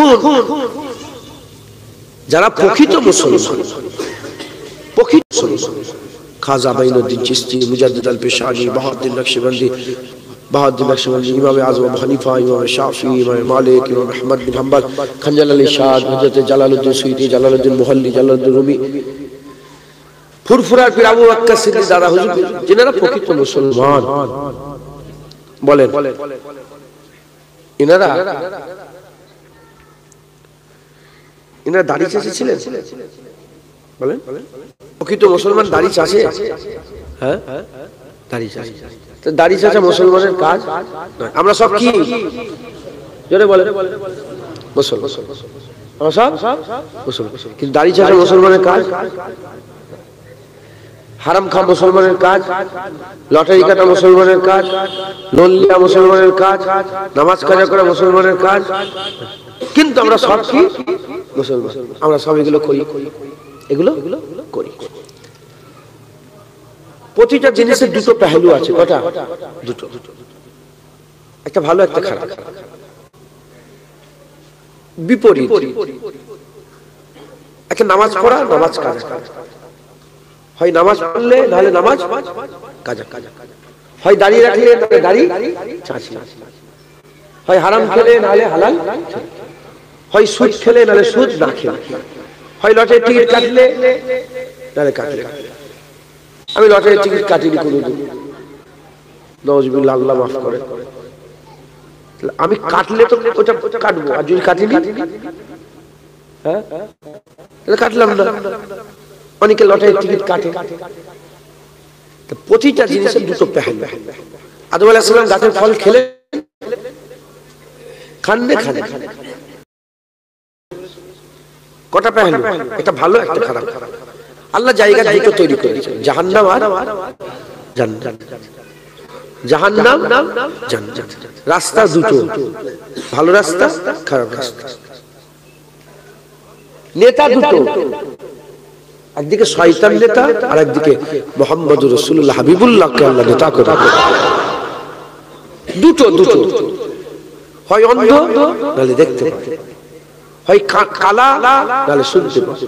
এখন যারা প্রকৃত মুসলমান, প্রকৃত খাজা বাইনুদ্দিন চিশতি, মুজাদ্দিদ আল পেশানি, বাহাউদ্দিন নকশবন্দি, ইমাম আজম আবু হানিফা, ইমাম শাফি, ইমাম মালিক, ইমাম আহমদ বিন হাম্বল, খঞ্জাল Ali Shah, Hazrat Jalaluddin Suyuti, Jalaluddin Mahalli, Jalaluddin Rumi, ফুরফুরার পীর আবু বকর সিদ্দিক দাদা হুজুর, যিনারা প্রকৃত মুসলমান বলেন, ইনারা দাড়ি চাষি ছিলেন? বলেন, প্রকৃত মুসলমান দাড়ি চাষে? হ্যাঁ, দাড়ি চাষি। দাড়ি চাষা মুসলমানের কাজ নয়। আমরা সব কি জোরে বলে মুসলমান, আমরা সব মুসলমান, কিন্তু দাড়ি চাষা মুসলমানের কাজ। হারাম খা মুসলমানের কাজ, লটারি কাটা মুসলমানের কাজ, লোন লিয়া মুসলমানের কাজ, নামাজ কাজা করা মুসলমানের কাজ, কিন্তু আমরা সব কি মুসলমান, আমরা সব এগুলো করি, এগুলো করি। প্রতিটা জিনিসের দুটো পেহলু আছে। কটা? দুটো, একটা ভালো একটা খারাপ, বিপরীত। একটা নামাজ পড়া, নামাজ কাজা, হয় নামাজ পড়লে নাহলে নামাজ কাজা, হয় দাঁড়িয়ে রাখলে নাহলে দাড়ি চাচি, হয় হারাম খেলে নাহলে হালাল, হয় সুদ খেলে নাহলে সুদ না খেলে, হয় লটারির টিকিট কাটলে নাহলে কাটলে। আমি লটারির টিকিট কাটিনি কোনোদিন, নাউজুবিল্লাহ, আল্লাহ মাফ করে। আমি কাটলে তো ওটা কাটবো, আর যদি কাটিনি, হ্যাঁ কাটলাম না। অনেকে লটারির টিকিট কাটে। প্রতিটা জিনিসের দুটো পেহলু। আদম আলাইহিস সালাম গাছের ফল খেলে খাননে, কটা পেহলু? একটা ভালো একটা খারাপ। আল্লাহ জায়গা দুটো তৈরি করেছেন, জাহান্নাম আর জান্নাত। জাহান্নাম, জান্নাত, রাস্তা দুটো, ভালো রাস্তা, খারাপ রাস্তা। নেতা দুটো, একদিকে শয়তান নেতা, আর একদিকে মুহাম্মদুর রাসূলুল্লাহ হাবিবুল্লাহকে আল্লাহ নেতা করে। দুটো, হয় অন্ধ নাহলে দেখতে পায়, হয় কালা নাহলে শুনতে পায়,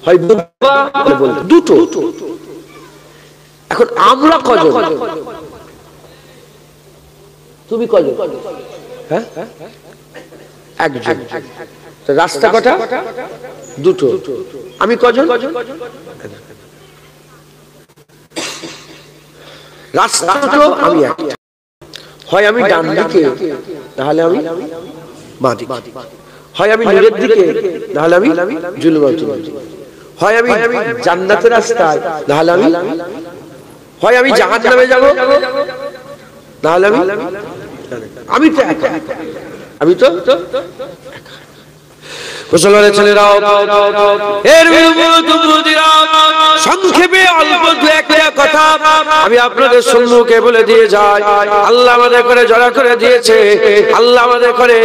হয় বোবা নাহলে বলতে, দুটো। এখন আমরা কজন? তুমি কজন? হ্যাঁ, একজন। রাস্তা কটা? দুটো। আমি কজন? রাস্তা দুটো, আমি একটা। হয় আমি ডান দিকে তাহলে আমি বাঁ দিকে, হয় আমি নূরের দিকে তাহলে আমি জুলুমাতুল দিকে, হয় আমি জান্নাতের রাস্তায় তাহলে আমি, হয় আমি জাহান্নামে যাব তাহলে আমি তো একা, আমি তো মুসলমানের ছেলেরাও, এর সংক্ষেপে অল্প দু একটা কথা আমি আপনাদের সম্মুখে বলে দিয়ে যাই। আল্লাহ আমাদের করে জড়া করে দিয়েছে, আল্লাহ আমাদের করে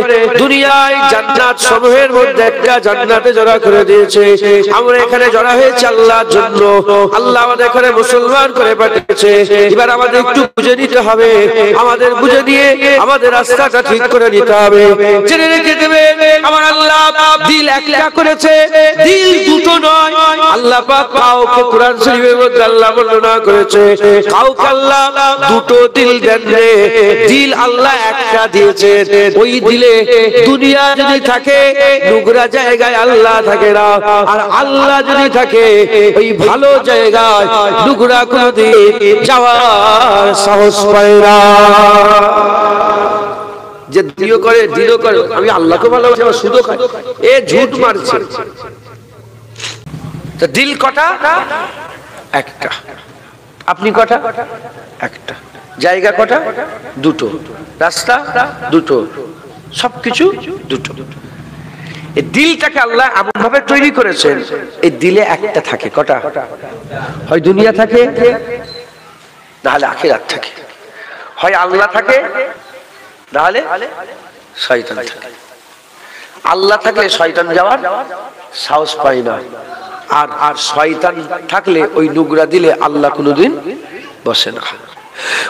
দুনিয়ায় জান্নাত সমূহের মধ্যে একটা জান্নাতে জড়া করে দিয়েছে। আমরা এখানে জড়া হয়েছে আল্লাহর জন্য, আল্লাহ আমাদের করে মুসলমান করে পাঠিয়েছে। এবার আমাদের একটু বুঝে নিতে হবে, আমাদের বুঝে নিয়ে আমাদের রাস্তাটা ঠিক করে নিতে হবে। জেনে রেখে দেবে আমার আল্লাহ দিল একটা করেছে, দিল দুটো নয়। আল্লাহ পাক কাউকে কোরআন শরীফের মধ্যে আল্লাহ বর্ণনা করেছে, কাউকে আল্লাহ দুটো দিল দেন রে, দিল আল্লাহ একটা দিয়েছে। ওই দিলে দুনিয়া যদি থাকে নোংরা জায়গায় আল্লাহ থাকে না, আর আল্লাহ যদি থাকে ওই ভালো জায়গায় নোংরা কোনোদিন যাওয়ার সাহস পায় না। যে দিও করে দিলও করে, আমি আল্লাহকে ভালোবাসি, আমার সুদও খাই, এ ঝুট মারছে। তো দিল কটা? একটা। আপনি কটা? একটা। জায়গা কটা? দুটো। রাস্তা দুটো, সবকিছু দুটো। এই দিলটাকে আল্লাহ এমন ভাবে তৈরি করেছেন, এই দিলে একটা থাকে। কটা? হয় দুনিয়া থাকে নাহলে আখিরাত থাকে, হয় আল্লাহ থাকে নাহলে শয়তান থাকে। আল্লাহ থাকলে শয়তান যাওয়ার সাহস পায় না, আর শয়তান থাকলে ওই নোংরা দিলে আল্লাহ কোনোদিন বসে না।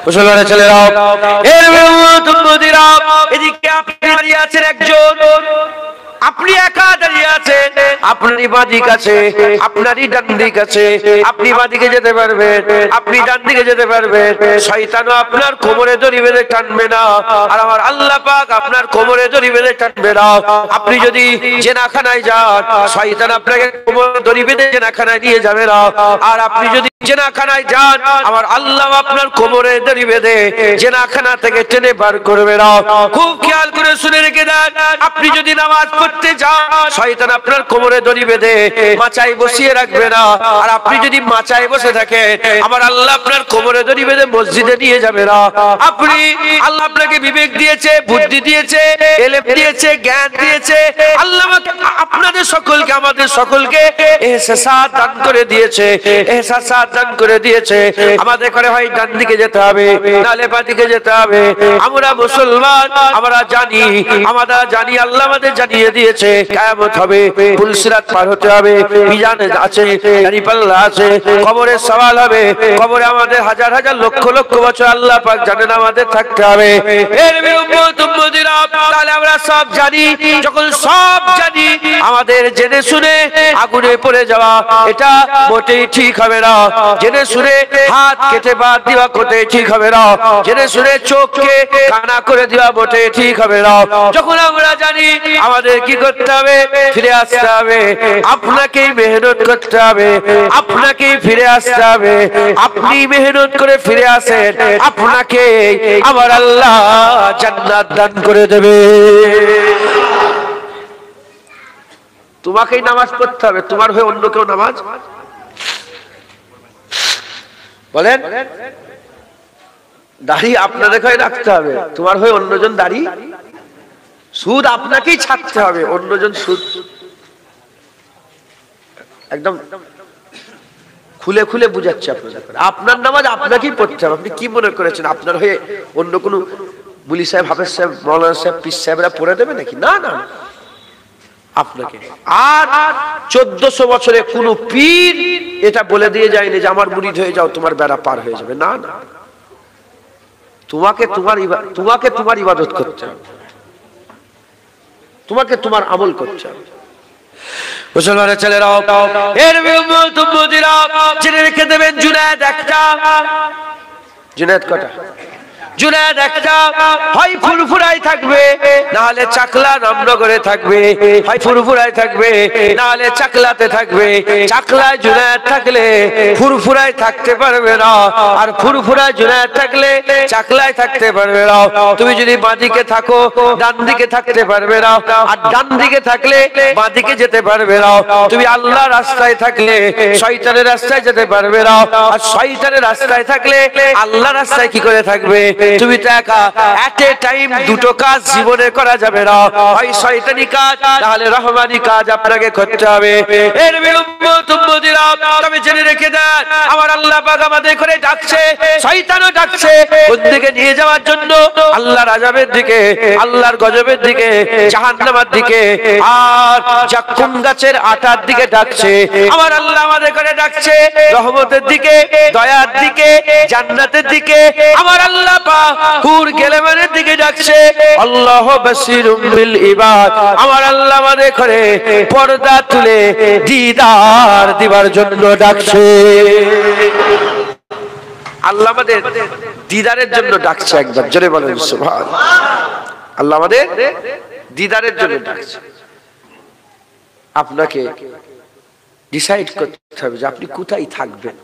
মুসলমানের ছেলেরাও, এদিকে আপনি দাঁড়িয়ে আছেন একজন, আপনি আছে, আপনারই বাঁ দিক আছে, আপনারই ডান দিক আছে। আপনি বাঁ দিকে যেতে পারবেন, আপনি ডান দিকে যেতে পারবেন। শয়তানও আপনার কোমরে দড়ি বেঁধে টানবে না, আর আমার আল্লাহ পাক আপনার কোমরে দড়ি বেঁধে টানবে না। আপনি যদি জেনাখানায় যান, শয়তান আপনাকে কোমরে দড়ি বেঁধে জেনাখানায় নিয়ে যাবে না। আর আপনি যদি জেনাখানায় যান, আমার আল্লাহ আপনার কোমরে দড়ি বেঁধে জেনাখানা থেকে টেনে বার করবে না। খুব খেয়াল করে শুনে রেখে দেন, আপনি যদি নামাজ পড়তে যান, শয়তান আপনার কোমরে দড়ি বেঁধে মাচায় বসিয়ে রাখবে না। আর আপনি যদি মাচায় বসে থাকেন, আমার আল্লাহ আপনার কোমরে দড়ি বেঁধে মসজিদে নিয়ে যাবে না। আপনি আল্লাহ আপনাকে বিবেক দিয়েছে, বুদ্ধি দিয়েছে, এলেম দিয়েছে, জ্ঞান দিয়েছে। আল্লাহ আপনাদের সকলকে, আমাদের সকলকে ইহসাস দান করে দিয়েছে, ইহসাস দান করে দিয়েছে। আমাদের করে হয় ডান দিকে যেতে হবে, নালে বাঁ দিকে যেতে হবে। আমরা মুসলমান, আমরা জানি আল্লাহ আমাদের জানিয়ে দিয়েছে কিয়ামত হবে, পুলসিরাত পার হতে হবে, মিজান আছে, দাঁড়িপাল্লা আছে, কবরের সওয়াল হবে। কবরে আমাদের হাজার হাজার লক্ষ লক্ষ বছর আল্লাহ পাক জানেন আমাদের থাকতে হবে। এর উম্মত উম্মতিরা, তাহলে আমরা সব জানি, যখন সব জানি, আমাদের জেনে শুনে আগুনে পড়ে যাওয়া এটা মোটেই ঠিক হবে না। জেনে শুনে হাত কেটে বাদ দেওয়া মোটেই ঠিক হবে না। জেনে শুনে চোখকে কানা করে দেওয়া মোটেই ঠিক হবে না। যখন আমরা জানি, আমাদের কি করতে হবে? ফিরে আসতে হবে। আপনাকেই মেহনত করতে হবে, আপনাকেই ফিরে আসতে হবে। আপনি মেহনত করে ফিরে আসেন, আপনাকে আমার আল্লাহ জান্নাত দান করে দেবে। তোমাকেই নামাজ পড়তে হবে, তোমার হয়ে অন্য কেউ নামাজ বলেন? দাড়ি আপনাদের হয়ে রাখতে হবে, তোমার হয়ে অন্যজন দাড়ি, সুদ আপনাকেই ছাড়তে হবে, অন্যজন সুদ। একদম খুলে খুলে বুঝাচ্ছে আপনাদের, আপনার নামাজ আপনাকেই পড়তে হবে। আপনি কি মনে করেছেন আপনার হয়ে অন্য কোনো মুলি সাহেব, হাফেজ সাহেব, মৌলানা সাহেব, পীর সাহেবরা পড়ে দেবে নাকি? না না, আপনাকে। আর 1400 বছরে কোন পীর এটা বলে দিয়ে যায়নি যে আমার মুরিদ হয়ে যাও, তোমার বেড়া পার হয়ে যাবে। না না, তোমাকে তোমার ইবাদত করতে হবে, তোমাকে তোমার আমল করতে হবে। মুসলমানের ছেলেরাও, এর উম্মত উম্মতিরা জেনে রেখে দেবেন, জুনায়েদ একটা, জুনায়েদ কটা? জুনায়েদ একটা, হয় ফুরফুরাই থাকবে, না হলে চাকলা রামনগরে থাকবে। হয় ফুরফুরাই থাকবে, না হলে চাকলাতে থাকবে। চাকলায় জুনায়েদ থাকলে ফুরফুরাই থাকতে পারবে না, আর ফুরফুরায় জুনায়েদ থাকলে চাকলায় থাকতে পারবে না। তুমি যদি বাঁ দিকে থাকো, ডান দিকে থাকতে পারবে না, আর ডান দিকে থাকলে বাঁ দিকে যেতে পারবে না। তুমি আল্লাহর রাস্তায় থাকলে শয়তানের রাস্তায় যেতে পারবে না, আর শয়তানের রাস্তায় থাকলে আল্লাহর রাস্তায় কি করে থাকবে? তুমি তো একা, এট এ টাইম দুটো কাজ জীবনে করা যাবে না, হয় শয়তানি কাজ, তাহলে রহমানি কাজ আপনাকে করতে হবে। এর উম্মত উম্মতিরা, তবে জেনে রেখে দেন, আমার আল্লাহ পাক আমাদের করে ডাকছে, শয়তানও ডাকছে, কোন দিকে নিয়ে যাওয়ার জন্য? আল্লাহর আযাবের দিকে, আল্লাহর গজবের দিকে, জাহান্নামের দিকে, আর জাক্কুম গাছের আটার দিকে ডাকছে। আমার আল্লাহ আমাদের করে ডাকছে রহমতের দিকে, দয়ার দিকে, জান্নাতের দিকে। আমার আল্লাহ পাক হুর গেলেমানের দিকে ডাকছে, আল্লাহু বাসীরুম বিল ইবাদ। আমার আল্লাহ আমাদের করে পর্দা তুলে দিদার দিবার জন্য ডাকছে। আল্লাহ আমাদের দিদারের জন্য ডাকছে। একবার জোরে বলেন সুবহানাল্লাহ। আল্লাহ আমাদের দিদারের জন্য ডাকছে। আপনাকে ডিসাইড করতে হবে যে আপনি কোথায় থাকবেন,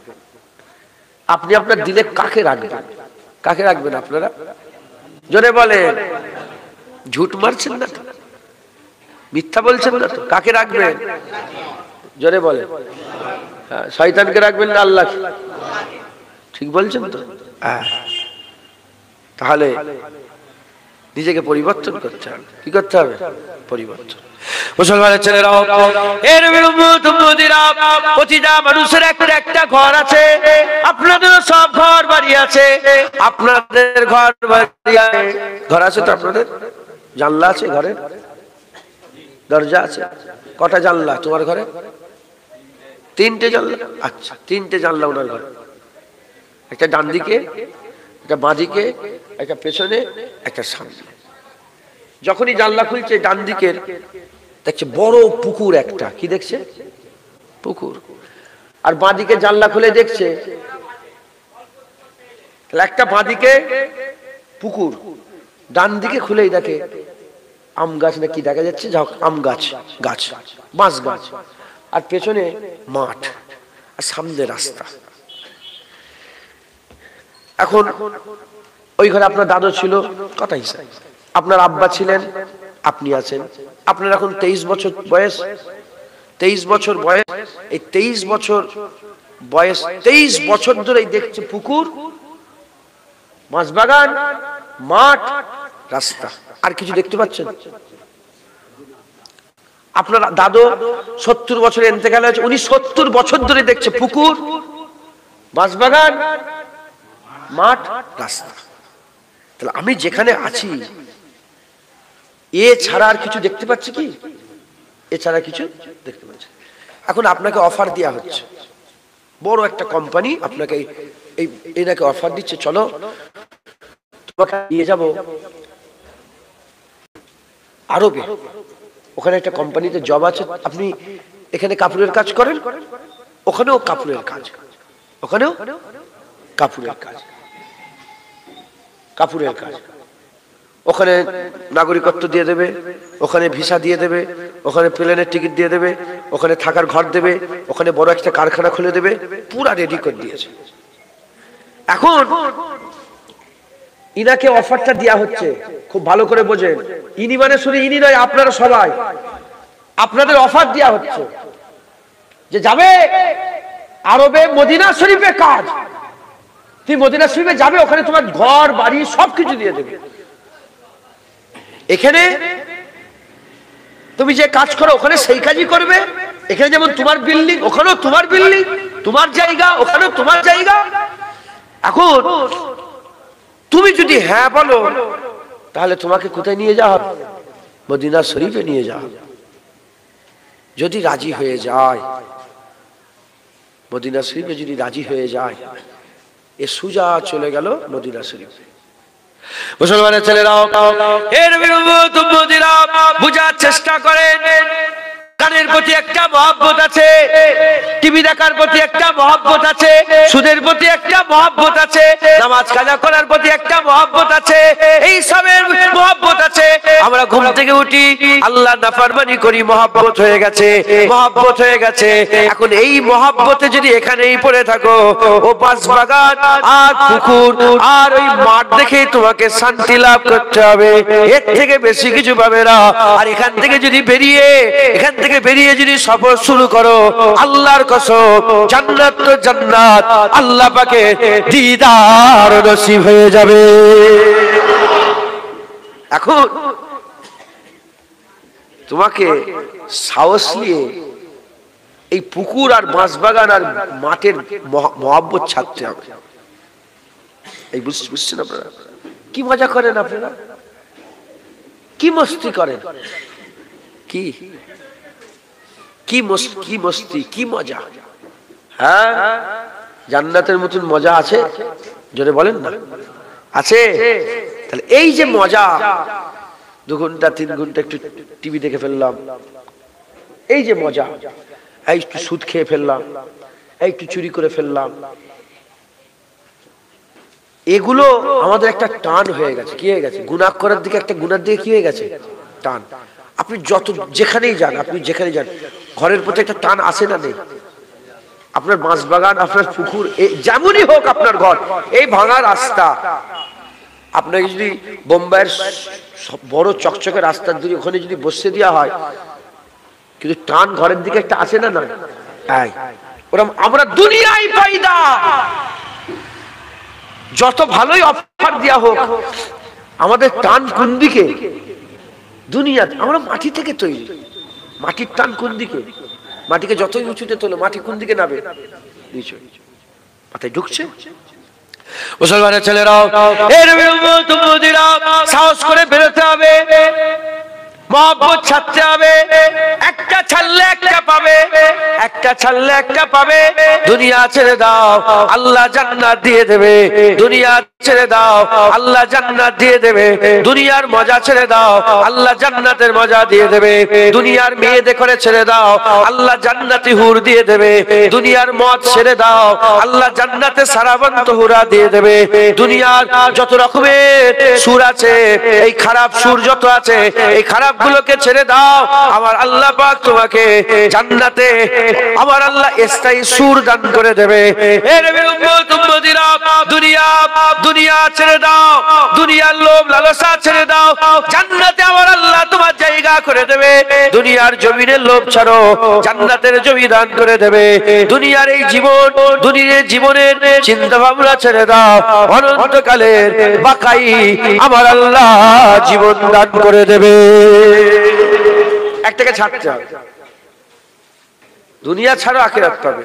আপনি আপনার দিলে কাকে রাখবেন। কাকে রাখবেন আপনারা? জোরে বলেন। ঝুট মারছেন না তো, মিথ্যা বলছেন না তো? কাকে রাখবেন? জোরে বলেন। হ্যাঁ, শয়তানকে রাখবেন না আল্লাহ? ঠিক বলছেন তো? তাহলে নিজেকে পরিবর্তন করতে হবে। কি করতে হবে? পরিবর্তন। মুসলমানের ছেলেরাও, এর উম্মত উম্মতিরা, প্রতিটা মানুষের একটা একটা ঘর আছে। আপনাদের সব ঘর বাড়ি আছে, আপনাদের ঘর বাড়ি আছে। ঘর আছে তো আপনাদের? জানলা আছে ঘরে? দরজা আছে? কটা জানলা তোমার ঘরে? 3টে জানলা। আচ্ছা, 3টে জানলা ওনার ঘরে। একটা ডান দিকে, একটা বাঁ দিকে, একটা পেছনে, একটা সামনে। যখনই জানলা খুলছে ডান দিকের, দেখছে বড় পুকুর একটা, কি দেখছে? পুকুর। আর বাঁদিকে জানলা খুলে দেখছে একটা বাঁদিকে পুকুর, ডান দিকে খুলেই দেখে আম গাছ না কি দেখা যাচ্ছে, যা আম গাছ, গাছ বাঁশ গাছ, আর পেছনে মাঠ, আর সামনে রাস্তা। এখন ওই ঘরে আপনার দাদু ছিল, কথা হিসাব, আপনার আব্বা ছিলেন, আপনি আছেন, আপনার এখন 23 বছর বয়স, 23 বছর বয়স, এই 23 বছর বয়স, 23 বছর ধরে দেখছে পুকুর, মাছবাগান, মাঠ, রাস্তা, আর কিছু দেখতে পাচ্ছেন? আপনার দাদু 70 বছরে ইন্তেকাল হয়েছে, উনি 70 বছর ধরে দেখছে পুকুর, মাছবাগান, মাঠ, রাস্তা। তাহলে আমি যেখানে আছি এ ছাড়া আর কিছু দেখতে পাচ্ছি কি? এছাড়া কিছু দেখতে পাচ্ছি। এখন আপনাকে অফার দেওয়া হচ্ছে, বড় একটা কোম্পানি আপনাকে এনাকে অফার দিচ্ছে, চলো তোমাকে নিয়ে যাবো আরবে, ওখানে একটা কোম্পানিতে জব আছে, আপনি এখানে কাপড়ের কাজ করেন, ওখানেও কাপড়ের কাজ, ওখানেও কাপড়ের কাজ, কাপড়ের কাজ, ওখানে নাগরিকত্ব দিয়ে দেবে, ওখানে ভিসা দিয়ে দেবে, ওখানে প্লেনের টিকিট দিয়ে দেবে, ওখানে থাকার ঘর দেবে, ওখানে বড় একটা কারখানা খুলে দেবে, পুরা রেডি করে দিয়েছে। এখন ইনাকে অফারটা দেওয়া হচ্ছে, খুব ভালো করে বোঝেন, ইনি মানে শুধু ইনি নয়, আপনারা সবাই, আপনাদের অফার দেওয়া হচ্ছে যে যাবে আরবে, মদিনা শরীফে কাজ, তুমি মদিনা শরীফে যাবে, ওখানে তোমার ঘর বাড়ি সবকিছু দিয়ে দেবে, এখানে তুমি যে কাজ করো ওখানে সেই কাজই করবে, এখানে যেমন তোমার বিল্ডিং ওখানেও তোমার বিল্ডিং, তোমার জায়গা ওখানেও তোমার জায়গা। এখন তুমি যদি হ্যাঁ বলো তাহলে তোমাকে কোথায় নিয়ে যাওয়া হবে? মদিনা শরীফে নিয়ে যাওয়া হবে। যদি রাজি হয়ে যায়, মদিনা শরীফে যদি রাজি হয়ে যায়, এ সুজা চলে গেল মদিনা শরীফে। মুসলমানের ছেলেরাও এর বিরুদ্ধে বুঝার চেষ্টা করেন, গানের প্রতি একটা মহব্বত আছে, টিভি দেখার প্রতি একটা মহব্বত আছে, সুদের প্রতি একটা মহব্বত আছে, নামাজ কাজা করার প্রতি একটা মহব্বত আছে, এই সবের মহব্বত আছে। আমরা ঘুম থেকে উঠি আল্লাহ নাফরমানি করি, মহব্বত হয়ে গেছে, মহব্বত হয়ে গেছে। এখন এই মহব্বতে যদি এখানেই পড়ে থাকো, ও বাগান আর পুকুর আর ওই মাঠ দেখে তোমাকে শান্তি লাভ করতে হবে, এর থেকে বেশি কিছু পাবে না। আর এখান থেকে যদি বেরিয়ে যদি সফর শুরু করো, আল্লাহর কসম জান্নাত তো জান্নাত, আল্লাহ পাকে দিদার নসিব হয়ে যাবে। এখন তোমাকে সাহস নিয়ে এই পুকুর আর বাঁশবাগান আর মাঠের মহব্বত ছাড়তে হবে। এই বুঝছেন আপনারা? কি মজা করেন আপনারা, কি মস্তি করেন, কি মস্তি, কি মজা। হ্যাঁ, জান্নাতের মতন মজা আছে? জোরে বলেন না, আছে? তাহলে এই যে মজা, 2 ঘন্টা 3 ঘন্টা একটু টিভি দেখে ফেললাম, এই যে মজা, এই একটু সুদ খেয়ে ফেললাম, এই একটু চুরি করে ফেললাম, এগুলো আমাদের একটা টান হয়ে গেছে। কি হয়ে গেছে? গুনাহ করার দিকে, একটা গুনার দিকে কি হয়ে গেছে? টান। আপনি যত যেখানেই যান, আপনি যেখানে যান, ঘরের প্রতি একটা টান আসে না? নেই? আপনার বাঁশবাগান, আপনার পুকুর, যেমনই হোক আপনার ঘর, এই ভাঙা রাস্তা, আপনাকে যদি বোম্বাইয়ের বড় চকচকে রাস্তার দিকে ওখানে যদি বসে দেওয়া হয়, কিন্তু টান ঘরের দিকে একটা আসে না? না, ওরা আমরা দুনিয়ায় পাইদা, যত ভালোই অফার দেওয়া হোক, আমাদের টান কোন দিকে? দুনিয়া। আমরা মাটি থেকে তৈরি, মাটির টান কোন দিকে? মাটিকে যতই উঁচুতে তোলো, মাটি কোন দিকে নামে? নিচে। মাথায় ঢুকছে? মুসলমানের ছেলেরাও সাহস করে বেরোতে হবে, মহব্বত ছাড়তে হবে। একটা ছাড়লে একটা পাবে, একটা ছাড়লে একটা পাবে। দুনিয়া ছেড়ে দাও, আল্লাহ জান্নাত দিয়ে দেবে। দুনিয়া ছেড়ে দাও, আল্লাহ জান্নাত দিয়ে দেবে। দুনিয়ার মজা ছেড়ে দাও, আল্লাহ জান্নাতের মজা দিয়ে দেবে। দুনিয়ার মেয়েদের করে ছেড়ে দাও, আল্লাহ জান্নাতি হুর দিয়ে দেবে। দুনিয়ার মদ ছেড়ে দাও, আল্লাহ জান্নাতে সারাবন্ত হুরা দিয়ে দেবে। দুনিয়ার যত রকমের সুর আছে, এই খারাপ সুর যত আছে, এই খারাপ গুলোকে ছেড়ে দাও, আমার আল্লাহ পাক তোমাকে জান্নাতে আমার আল্লাহ স্থায়ী সুর দান করে দেবে। এর উম্মত উম্মতিরা, দুনিয়া ছেড়ে দাও, দুনিয়ার লোভ লালসা ছেড়ে দাও, জান্নাতে আমার আল্লাহ তোমার জায়গা করে দেবে। দুনিয়ার জমিনের লোভ ছাড়ো, জান্নাতের জমি দান করে দেবে। দুনিয়ার এই দুনিয়ার জীবনের চিন্তা ভাবনা ছেড়ে দাও, অনন্তকালের বাকাই আমার আল্লাহ জীবন দান করে দেবে। একটাকে ছাড়তে হবে, দুনিয়া ছাড়ো আখিরাত পাবে,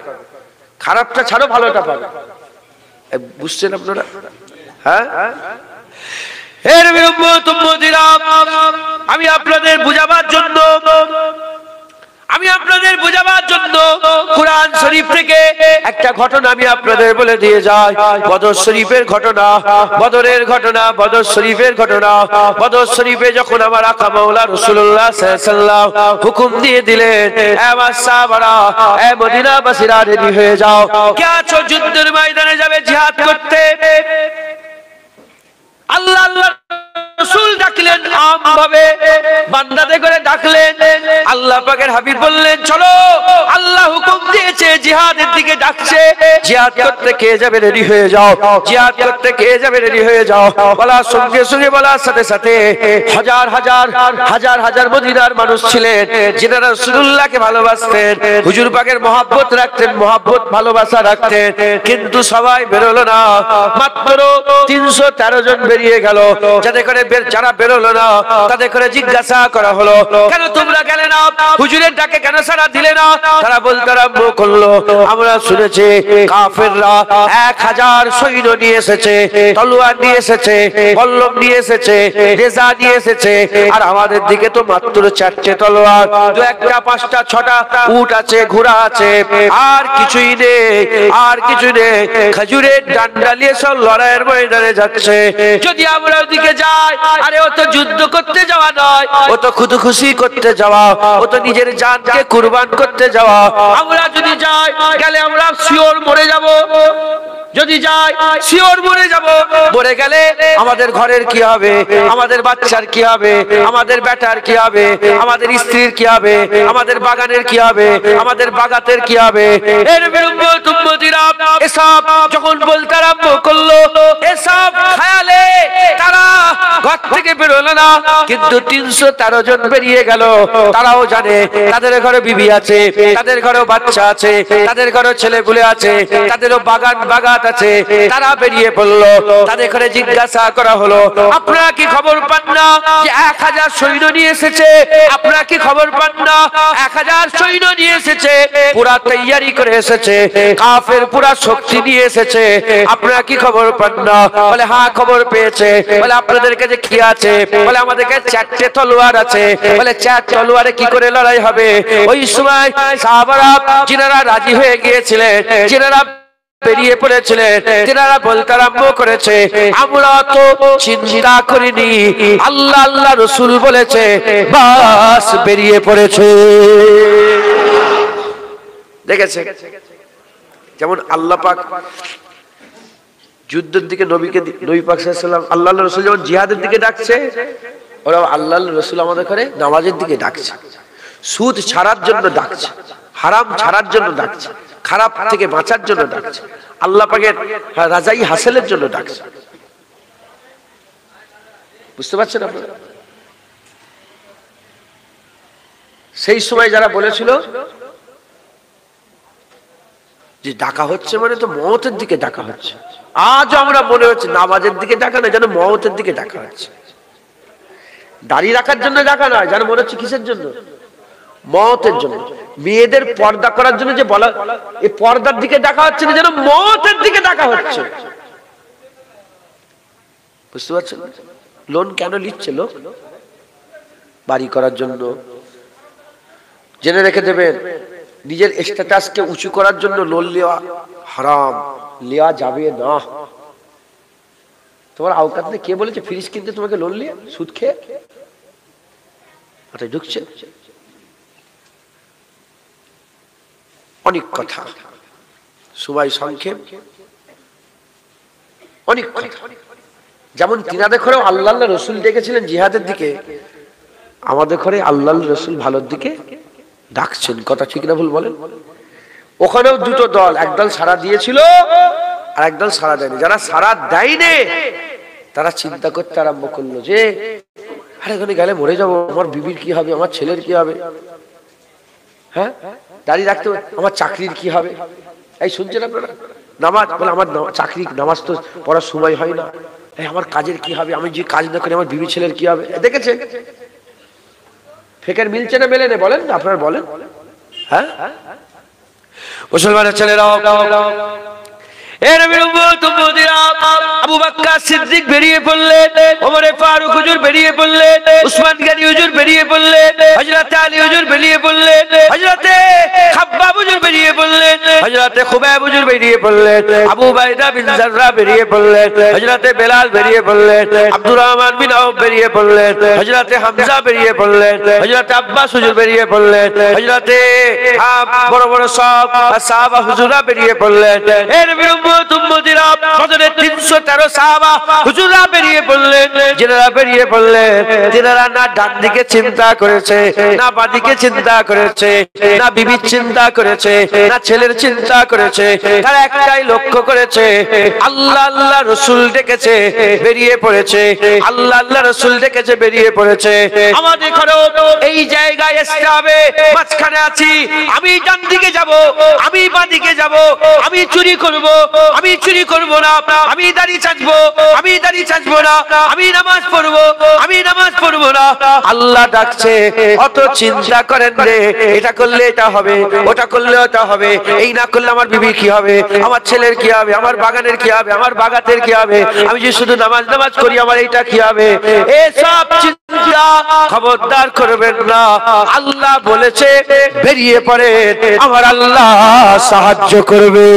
খারাপটা ছাড়ো ভালোটা পাবে। বুঝছেন আপনারা? হ্যাঁ, এর উম্মত উম্মতিরা, আমি আপনাদের বুঝাবার জন্য কুরআন শরীফ থেকে একটা ঘটনা আমি আপনাদের বলে দিয়ে যাই। বদর শরীফের ঘটনা, বদরের ঘটনা, বদর শরীফের ঘটনা। বদর শরীফে যখন আমার আকা মাওলা রাসূলুল্লাহ সাল্লাল্লাহু আলাইহি ওয়াসাল্লাম হুকুম দিয়ে দিলেন, এ আমার সাহাবারা, এ মদিনাবাসীরা রেডি হয়ে যাও, কে আছো যুদ্ধের ময়দানে যাবে জিহাদ করতে। আল্লাহ রাসূল ডাকলেন, আমভাবে বান্দাদের করে ডাকলেন। আল্লাহ পাকের হাবিব বললেন, চলো, আল্লাহ হুকুম দিয়েছে, জিহাদের দিকে ডাকছে, জিহাদ করতে কে যাবে রেডি হয়ে যাও, জিহাদ করতে কে যাবে রেডি হয়ে যাও। বলার সঙ্গে সঙ্গে বলার সাথে সাথে হাজার মদিনার মানুষ ছিলেন যারা রাসূলুল্লাহকে ভালোবাসতেন, হুজুর পাকের মহব্বত রাখতেন, মহব্বত ভালোবাসা রাখতেন, কিন্তু সবাই বেরোলো না। মাত্র 313 জন বেরিয়ে গেল। যারা বেরোলো না তাদের করে জিজ্ঞাসা করা হলো, কেন তোমরা গেলে না, হুজুরের ডাকে কেন সাড়া দিলে না? তারা বলতে আরম্ভ করলো, আমরা শুনেছি কাফেররা 1000 সৈন্য নিয়ে এসেছে, তলোয়ার নিয়ে এসেছে, বল্লম নিয়ে এসেছে, রেজা নিয়ে এসেছে, আর আমাদের দিকে তো মাত্র 4টে তলোয়ার, 2একটা 5টা 6টা উট আছে, ঘোড়া আছে, আর কিছুই নেই, খেজুরের ডান্ডা নিয়ে সব লড়াইয়ের ময়দানে যাচ্ছে। যদি আমরা ওদিকে যাই, আরে ও তো যুদ্ধ করতে যাওয়া নয়, ও তো খুশি করতে যাওয়া, ও তো নিজের জানকে কুরবান করতে যাওয়া। আমরা যদি যাই, গেলে আমরা শিওর মরে যাব। যদি যাই শিওর মরে যাব, মরে গেলে আমাদের ঘরের কি হবে, আমাদের বাচ্চার কি হবে, আমাদের বেটার কি হবে, আমাদের স্ত্রীর কি হবে, আমাদের বাগানের কি হবে, আমাদের বাগাতের কি হবে। এর বিরুদ্ধে উম্মতিরা এসব যখন বলতে আরম্ভ করলো, এসব খেয়ালে তারা ঘর থেকে বেরোলো না। কিন্তু 313 জন বেরিয়ে গেল। তারাও জানে তাদের ঘরে বিবি আছে, তাদের ঘরেও বাচ্চা আছে, তাদের ঘরেও ছেলেপুলে আছে, তাদেরও বাগাত আছে। তারা বেরিয়ে পড়লো। তাদের ঘরে জিজ্ঞাসা করা হলো, আপনারা কি খবর পান না যে 1000 সৈন্য নিয়ে এসেছে? আপনারা কি খবর পান না 1000 সৈন্য নিয়ে এসেছে, পুরা তৈয়ারি করে এসেছে, কাফের পুরা শক্তি নিয়ে এসেছে, আপনারা কি খবর পান না? বলে হ্যাঁ খবর পেয়েছে। বলে আপনাদের কাছে কি আছে? বলে আমাদের কাছে 4টে তলোয়ার আছে। বলে 4 তলোয়ারে কি করে লড়াই হবে? ওই সময় সাহাবারা যিনারা রাজি হয়ে গিয়েছিলেন, যিনারা বেরিয়ে পড়েছিলেন, তিনারা বলতে আরম্ভ করেছে, আমরা তো চিন্তা করিনি, আল্লাহ রাসূল বলেছে, বাস বেরিয়ে পড়েছে। দেখেছে যেমন আল্লাহ পাক যুদ্ধের দিকে নবী পাক সাল্লাল্লাহু আলাইহি ওয়াসাল্লাম, আল্লাহ রাসূল যেমন জিহাদের দিকে ডাকছে, ওরা আল্লাহ রাসূল আমাদের করে নামাজের দিকে ডাকছে, সুদ ছাড়ার জন্য ডাকছে, হারাম ছাড়ার জন্য ডাকছে, খারাপ থেকে বাঁচার জন্য ডাকছে, আল্লাহ পাকের রাজাই হাসিলের জন্য ডাকছে। বুঝতে পারছেন আপনারা? সেই সময় যারা বলেছিল যে ডাকা হচ্ছে মানে তো মওতের দিকে ডাকা হচ্ছে, আজ আমরা মনে হচ্ছে নামাজের দিকে ডাকা না, যেন মওতের দিকে ডাকা হচ্ছে। দাড়ি রাখার জন্য ডাকা নয়, যেন মনে হচ্ছে কিসের জন্য? মওতের জন্য। মেয়েদের পর্দা করার জন্য যে বলা, এই পর্দার দিকে ডাকা হচ্ছে না, যেন মওতের দিকে ডাকা হচ্ছে। বুঝতে পারছেন? লোন কেন নিচ্ছে লোক? বাড়ি করার জন্য। জেনে রেখে দেবেন, নিজের স্ট্যাটাসকে উঁচু করার জন্য লোন নেওয়া হারাম, নেওয়া যাবে না। তোমার আওকাত নেই। কে বলেছে ফ্রিজ কিনতে তোমাকে লোন নিয়ে সুদ খেয়ে? মাথায় ঢুকছে? অনেক কথা, সময় সংক্ষেপ, অনেক কথা। যেমন তিনাদের ঘরেও আল্লাহ রসুল ডেকেছিলেন জিহাদের দিকে, আমাদের ঘরে আল্লাহ রসুল ভালোর দিকে ডাকছেন। কথা ঠিক না ভুল বলেন? ওখানেও দুটো দল, একদল সাড়া দিয়েছিল আর একদল সাড়া দেয়নি। যারা সাড়া দেয়নি তারা চিন্তা করতে আরম্ভ করলো যে আরে এখানে গেলে মরে যাবো, আমার বিবির কি হবে, আমার ছেলের কি হবে, হ্যাঁ দাঁড়িয়ে রাখতে হবে, আমার চাকরির কি হবে। এই শুনছেন আপনারা? নামাজ বলে আমার চাকরি, নামাজ তো পড়ার সময় হয় না। এই আমার কাজের কি হবে, আমি যে কাজ না করি আমার বিবি ছেলের কি হবে। দেখেছে ফেকের মিলছে না মেলে? বলেন আপনারা বলেন। হ্যাঁ মুসলমানের ছেলেরা, আবু বকর সিদ্দিক বেরিয়ে পড়লেন, ওমর ফারুক হুজুর বেরিয়ে পড়লেন, উসমান গনি হুজুর বেরিয়ে পড়লেন, হযরত আলী হুজুর বেরিয়ে পড়লেন, হযরত খাব্বাব হুজুর বেরিয়ে পড়লেন, হযরত খুবাইব হুজুর বেরিয়ে পড়লেন, আবু উবাইদা বিন জাররাহ বেরিয়ে পড়লেন, হযরত বেলাল বেরিয়ে পড়লেন, আব্দুর রহমান বিন আউফ বেরিয়ে পড়লেন, হযরত হামজা বেরিয়ে পড়লেন, হযরত আব্বাস হুজুর বেরিয়ে পড়লেন, হযরত বড় বড় সব সাহাবা হুজুররা বেরিয়ে পড়লেন। এর উম্মতিরা বদরের 313 সাহাবা হুজুররা বেরিয়ে পড়লেন। যারা বেরিয়ে পড়লেন তিনারা না ডান দিকে চিন্তা করেছে, না বাঁ দিকে চিন্তা করেছে, না বিবির চিন্তা করেছে, না ছেলের চিন্তা করেছে। তারা একটাই লক্ষ্য করেছে, আল্লাহ আল্লাহ রাসূল ডেকেছে বেরিয়ে পড়েছে, আল্লাহ আল্লাহ রাসূল ডেকেছে বেরিয়ে পড়েছে। আমাদের ঘরেও এই জায়গায় আসতে হবে, মাঝখানে আছি, আমি ডান দিকে যাব, আমি বাঁ দিকে যাব, আমি চুরি করব, আমি চুরি করব না, আমি দাড়ি চাচবো, আমি দাড়ি চাচবো না, আমি নামাজ পড়বো, আমি নামাজ পড়বো না। আল্লাহ ডাকছে, অত চিন্তা করেন রে, এটা করলে এটা হবে, ওটা করলে ওটা হবে, এই না করলে আমার বিবি কি হবে, আমার ছেলের কি হবে, আমার বাগানের কি হবে, আমার বাগাতের কি হবে, আমি যে শুধু নামাজ নামাজ করি আমার এইটা কি হবে। এসব চিন্তা খবরদার করবেন না। আল্লাহ বলেছে বেরিয়ে পড়ে, আমার আল্লাহ সাহায্য করবে।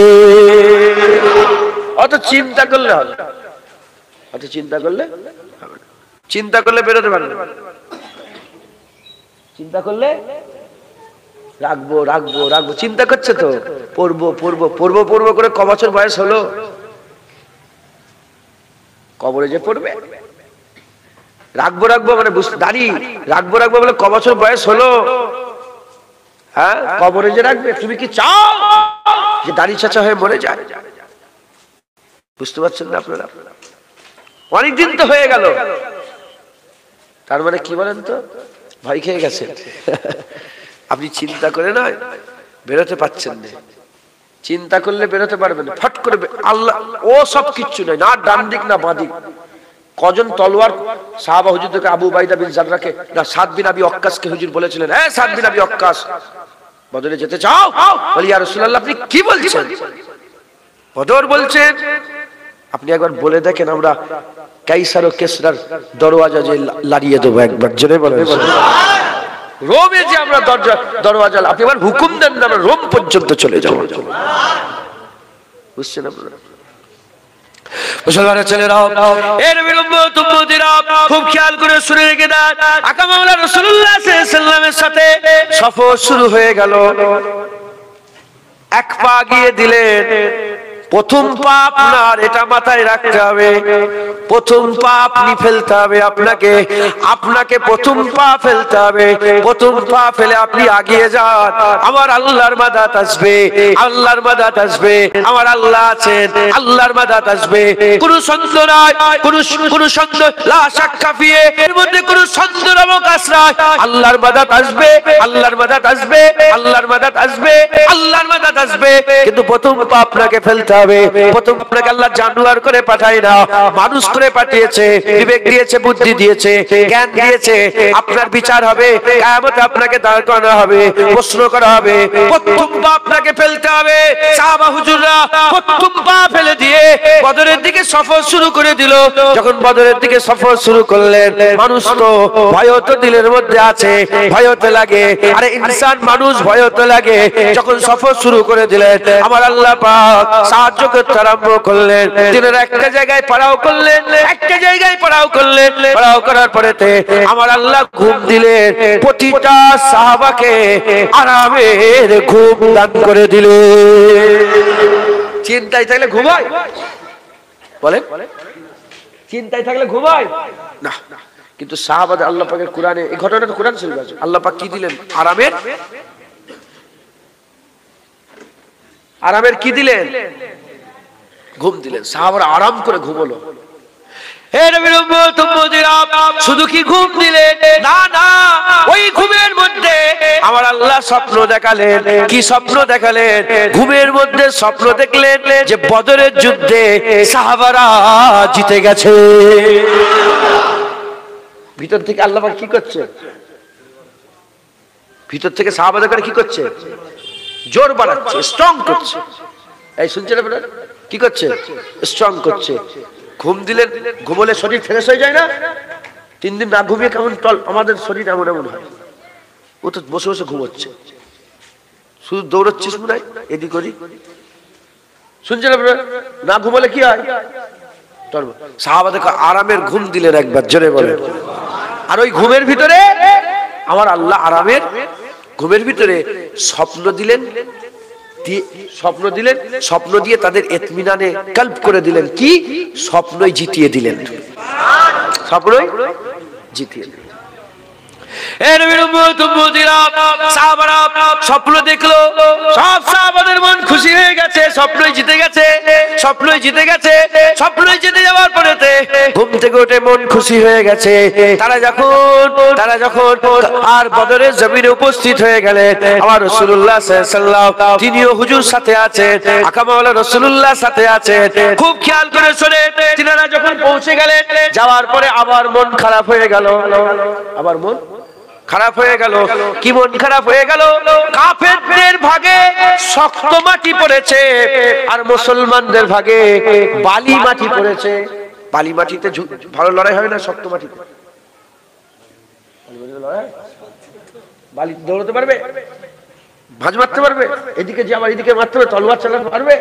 অত চিন্তা করলে হবে, অত চিন্তা করলে, চিন্তা করলে বেরোতে পারবে, চিন্তা করলে রাখবো রাখবো রাখবো, চিন্তা করছে তো পড়বো পড়বো পড়বো পড়বো করে ক বছর বয়স হলো, কবরে যে পড়বে। রাখবো রাখবো মানে দাড়ি রাখবো রাখবো বলে ক বছর বয়স হলো, হ্যাঁ কবরে যে রাখবে। তুমি কি চাও যে দাড়ি চাচা হয়ে মরে যায়? বুঝতে পারছেন না আপনারা? অনেকদিন তো হয়ে গেল, তার মানে কি বলেন তো, ভয় খেয়ে গেছেন। আপনি চিন্তা করে নয় বেরোতে পারছেন না, চিন্তা করলে বেরোতে পারবেন, ফট করে আল্লাহ ও সব কিচ্ছু নয়, না ডান দিক না বাঁ দিক। কজন তলোয়ার সাহাবা হুজুর থেকে আবু উবাইদা বিন জাররাহকে না সাদ বিন আবি ওয়াক্কাসকে হুজুর বলেছিলেন, এ সাদ বিন আবি ওয়াক্কাস বদরে যেতে চাও? বলি ইয়া রাসূলুল্লাহ আপনি কি বলছেন? বদর বলছেন। আপনি একবার বলে দেখেন, আমরা কাইসার ও কিসরার দরওয়াজা যে লাড়িয়ে দেবো, একবার জোরে বলেন। রোমে যে আমরা দরওয়াজা, আপনি আবার হুকুম দেন না আমরা রোম পর্যন্ত চলে যাব। বুঝছেন আপনারা? মুসলমানের ছেলেরাও, এর উম্মতিরা খুব খেয়াল করে শুনে রেখে দেন, আকা মাওলা রাসূলুল্লাহ সাল্লাল্লাহু আলাইহি ওয়াসাল্লামের সাথে সফর শুরু হয়ে গেল। এক পা গিয়ে দিলেন, প্রথম পা আপনার, এটা মাথায় রাখতে হবে, প্রথম পা আপনি ফেলতে হবে, আপনাকে আপনাকে প্রথম পা ফেলতে হবে। প্রথম পা ফেলে আপনি আগিয়ে যান, আমার আল্লাহর মাদাত আসবে, আল্লাহর মাদাত আসবে, আমার আল্লাহ আছেন, আল্লাহর মাদাত আসবে। কোন সন্দেহ নাই, কোন সন্দেহ লা শাক্কা ফিয়ে, এর মধ্যে কোন সন্দেহ অবকাশ নাই। আল্লাহর মাদাত আসবে, আল্লাহর মাদাত আসবে, আল্লাহর মাদাত আসবে, আল্লাহর মাদাত আসবে। কিন্তু প্রথম পা আপনাকে ফেলতে হবে। প্রথম আপনাকে আল্লাহ জানোয়ার করে পাঠায় না, মানুষ করে পাঠিয়েছে, বিবেক দিয়েছে, বুদ্ধি দিয়েছে, জ্ঞান দিয়েছে। আপনার বিচার হবে, কিয়ামতে আপনাকে দাঁড় করানো হবে, প্রশ্ন করা হবে। প্রথম পা আপনাকে ফেলতে হবে। সাহাবা হুজুররা প্রথম পা ফেলে দিয়ে বদরের দিকে সফর শুরু করে দিল। যখন বদরের দিকে সফর শুরু করলেন, মানুষ তো ভয় তো দিলের মধ্যে আছে, ভয় তো লাগে, আরে ইনসান মানুষ ভয় তো লাগে। যখন সফর শুরু করে দিলেন, আমার আল্লাহ পাক সাহায্য করতে আরম্ভ করলেন। তিনারা একটা জায়গায় পাড়াও করলেন, একটা জায়গায় পাড়াও করলেন। পাড়াও করার পরেতে আমার আল্লাহ ঘুম দিলেন, প্রতিটা সাহাবাকে আরামের ঘুম দান করে দিলেন। চিন্তায় থাকলে ঘুমায়? বলেন, চিন্তায় থাকলে ঘুমায় না। কিন্তু সাহাবাদের আল্লাহ পাকের কোরআনে এই ঘটনাটা কোরআন শরীফে আছে। আল্লাহ পাক কি দিলেন? আরামের কি দিলেন? ঘুম দিলেন। সাহাবারা আরাম করে ঘুমলো। হে নবীর উম্মত উম্মতিরা, শুধু কি ঘুম দিলেন? না না, ওই ঘুমের মধ্যে আমার আল্লাহ স্বপ্ন দেখালেন। কি স্বপ্ন দেখালেন? ঘুমের মধ্যে স্বপ্ন দেখলেন যে বদরের যুদ্ধে সাহাবারা জিতে গেছে। ভিতর থেকে আল্লাহ পাক কি করছে? ভিতর থেকে সাহাবাদের কি করছে? জোর বাড়াচ্ছে, স্ট্রং করছে। এই শুনছেন আপনারা? কি করছে? স্ট্রং করছে। ঘুম দিলেন, ঘুমলে শরীর ফ্রেশ হয়ে যায় না? 3 দিন না ঘুমিয়ে কেমন আমাদের শরীর এমন এমন হয়। ও তো বসে বসে ঘুমোচ্ছে, শুধু দৌড়চ্ছিস মনে হয় এদিক ওদিক। শুনছেন আপনারা? না ঘুমলে কি হয়? সাহাবাদেরকে আরামের ঘুম দিলেন একবার, জোরে বলে। আর ওই ঘুমের ভিতরে আমার আল্লাহ আরামের ঘুমের ভিতরে স্বপ্ন দিলেন, স্বপ্ন দিয়ে তাদের ইতমিনানে কল্ব করে দিলেন। কি? স্বপ্নই জিতিয়ে দিলেন, স্বপ্নই জিতিয়ে দিলেন। স্বপ্ন দেখলো, সব সাহাবাদের মন খুশি হয়ে গেছে। স্বপ্নই জিতে গেছে, স্বপ্নই জিতে গেছে। স্বপ্নই জিতে যাওয়ার পরেতে ঘুম থেকে উঠে মন খুশি হয়ে গেছে। তারা যখন আর বদরের জমিনে উপস্থিত হয়ে গেলেন, আমার রাসূলুল্লাহ সাল্লাল্লাহু আলাইহি ওয়াসাল্লাম তিনিও হুজুর সাথে আছেন, আকা মাওলা রাসূলুল্লাহ সাথে আছেন। খুব খেয়াল করে শুনে তিনারা যখন পৌঁছে গেলেন, যাওয়ার পরে আবার মন খারাপ হয়ে গেল। আবার মন খারাপ হয়ে গেল। কি মন খারাপ হয়ে গেল? কাফেরদের ভাগে শক্ত মাটি পড়েছে আর মুসলমানদের ভাগে বালি মাটি পড়েছে। বালি মাটিতে ভালো লড়াই হয় না, শক্ত মাটিতে বালি দৌড়াতে পারবে, ভাঁজ মারতে পারবে, এদিকে যে আবার এদিকে মারতে হবে, তলোয়ার চালাতে পারবে।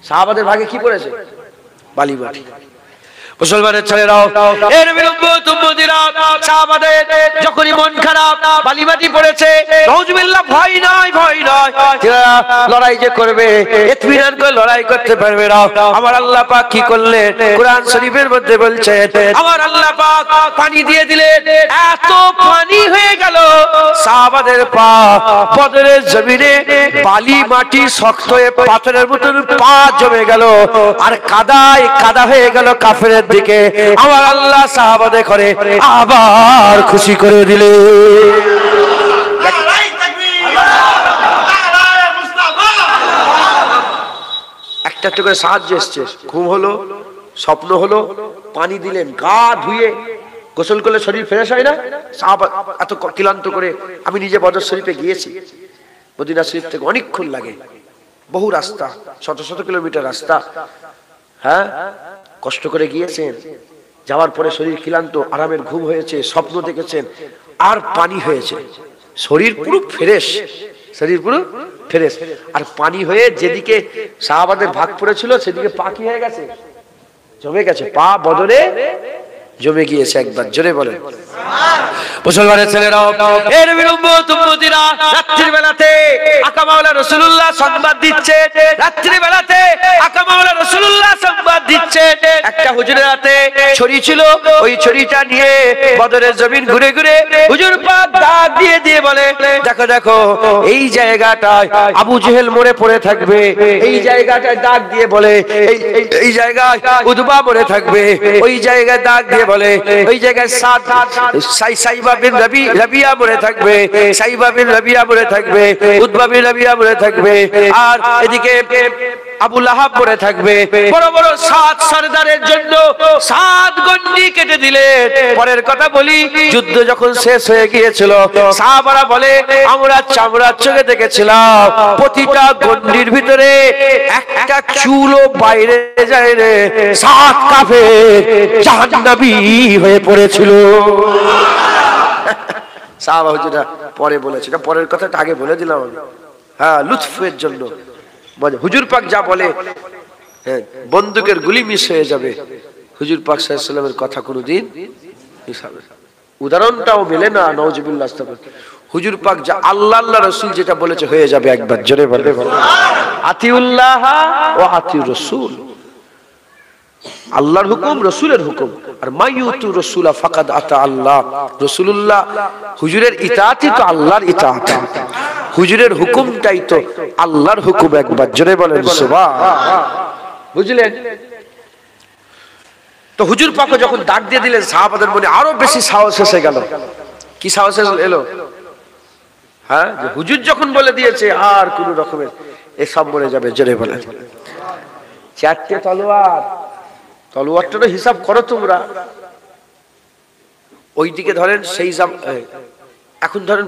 সাহাবাদের ভাগে কি পড়েছে? বালি মাটি। মুসলমানের ছেলেরাও এর সাহাবাদের যখনই মন খারাপ, বালি মাটি পড়েছে, নাউজুবিল্লাহ, ভয় নয়, ভয় নয়, লড়াই যে করবে, ইতমিনান করে লড়াই করতে পারবে না। আমার আল্লাহ পাক কি করলেন? কোরআন শরীফের মধ্যে বলছেন, আমার আল্লাহ পাক পানি দিয়ে দিলেন। এত পানি হয়ে গেল সাহাবাদের পা বদরের জমিনে বালি মাটি শক্ত হয়ে পাথরের মতন পা জমে গেল আর কাদায় কাদা হয়ে গেল কাফেরের দিকে। আমার আল্লাহ সাহাবাদের করে আবার খুশি করে দিলে। একটা একটা করে সাহায্য এসছে। ঘুম হলো, স্বপ্ন হলো, পানি দিলেন, গা ধুয়ে গোসল করলে শরীর ফ্রেশ হয় না? সাহাবা এত ক্লান্ত করে, আমি নিজে বদর শরীফে গিয়েছি, মদিনা শরীফ থেকে অনেকক্ষণ লাগে, বহু রাস্তা, শত শত কিলোমিটার রাস্তা। হ্যাঁ, কষ্ট করে গিয়েছেন, যাওয়ার পরে শরীর ক্লান্ত, আরামের ঘুম হয়েছে, স্বপ্ন দেখেছেন, আর পানি হয়েছে, শরীর পুরো ফ্রেশ, শরীর পুরো ফ্রেশ। আর পানি হয়ে যেদিকে সাহাবাদের ভাগ পড়েছিল সেদিকে পা কি হয়ে গেছে? জমে গেছে। পা বদরে জমে গিয়েছে। একবার জোরে বলেন মুসলমানের ছেলেরাও, এর উম্মতিরা রাত্রির বেলাতে আকা মাওলা রাসূলুল্লাহ সংবাদ দিচ্ছে, রাত্রির বেলাতে আকা মাওলা রাসূলুল্লাহ সংবাদ দিচ্ছে। একটা হুজুরের হাতে ছড়ি ছিল, ওই ছড়িটা নিয়ে বদরের জমিন ঘুরে ঘুরে হুজুর পাক ডাক দিয়ে দিয়ে বলে, দেখো দেখো এই জায়গাটায় আবু জেহেল মরে পড়ে থাকবে, এই জায়গাটায় ডাক দিয়ে বলে এই জায়গায় উতবা মরে থাকবে, ওই জায়গায় ডাক দিয়ে বলে ওই জায়গায় সাইবা বিন রাবিয়া মরে থাকবে, সাইবা বিন রাবিয়া মরে থাকবে, উতবা বিন রাবিয়া মরে থাকবে, আর এদিকে আবু লাহাব মরে থাকবে। বড় বড় 7 সরদারের জন্য 7 গন্ডি কেটে দিলেন। পরের কথা বলি, যুদ্ধ যখন শেষ হয়ে গিয়েছিল, সাহাবারা বলে আমরা চামড়ার চোখে দেখেছিলাম প্রতিটা গন্ডির ভিতরে একটা চুলও বাইরে যায় রে, 7 কাফের জাহান্নামী হয়ে পড়েছিল। সাহাবা হুজুরা পরে বলেছে, পরের কথাটা আগে বলে দিলাম আমি, হ্যাঁ, লুৎফের জন্য। হুজুর পাক যা বলে, হ্যাঁ, বন্দুকের গুলি মিস হয়ে যাবে, হুজুর পাক সাল্লাল্লাহু আলাইহি ওয়াসাল্লামের কথা কোনোদিন মিস হবে না। উদাহরণটাও মেলে না, নাউজুবিল্লাহ। হুজুর পাক যা আল্লাহ আল্লাহ রাসূল যেটা বলেছে হয়ে যাবে একবার, জোরে বলে আতিউল্লাহ ওয়া আতিউর রাসূল। আল্লাহর হুকুম, রাসূলের হুকুম। আর মাইয়ুতু রাসূলা ফাকাদ আতা আল্লাহ। রাসূলুল্লাহ হুজুরের ইতাআতই তো আল্লাহর ইতাআত, হুজুরের হুকুমটাই তো আল্লাহর হুকুম, একবার জোরে বলেন সুবহান। বুঝলেন? তো হুজুর পাক যখন ডাক দিয়ে দিলেন, সাহাবাদের মনে আরো বেশি সাহস এসে গেল। কি সাহস এলো? হ্যাঁ, যে হুজুর যখন বলে দিয়েছে আর কোন রকমের এসব মরে যাবে, জোরে বলেন। 4টে তলোয়ার, তলোয়ারটারও হিসাব করো তোমরা। ওইদিকে ধরেন সেই এখন ধরেন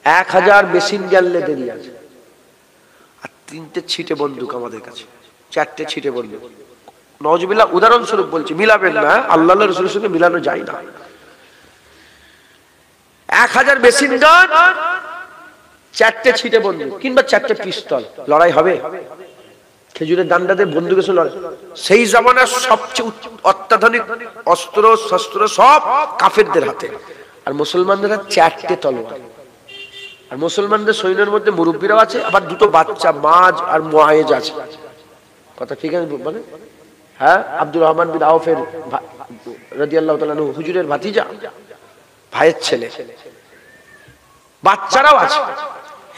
1000 মেশিন গান লেদেরি আছে, আর 3টে ছিটে বন্দুক আমাদের কাছে, 4টে ছিটে বন্দুক। নাউজুবিল্লাহ, উদাহরণস্বরূপ বলছি, মিলাবেন না, আল্লাহ রাসূলের সঙ্গে মিলানো যায় না। 1000 মেশিন গান, 4টে ছিটে বন্দুক কিংবা 4টে পিস্তল, লড়াই হবে? খেজুরের ডান্ডা দিয়ে বন্দুকের সঙ্গে লড়াই। সেই জামানার সবচেয়ে অত্যাধুনিক অস্ত্র শস্ত্র সব কাফেরদের হাতে, আর মুসলমানদের হাতে 4টে তলোয়ার। আর মুসলমানদের সৈন্যের মধ্যে মুরব্বীরাও আছে, আবার 2টো বাচ্চা, মাজ আর মুআয়েজ আছে। কথা ঠিক আছে বলেন? হ্যাঁ, আব্দুর রহমান বিন আওফের রাদিয়াল্লাহু তাআলা আনহু হুজুরের ভাতিজা, ভাইয়ের ছেলে। বাচ্চারাও আছে।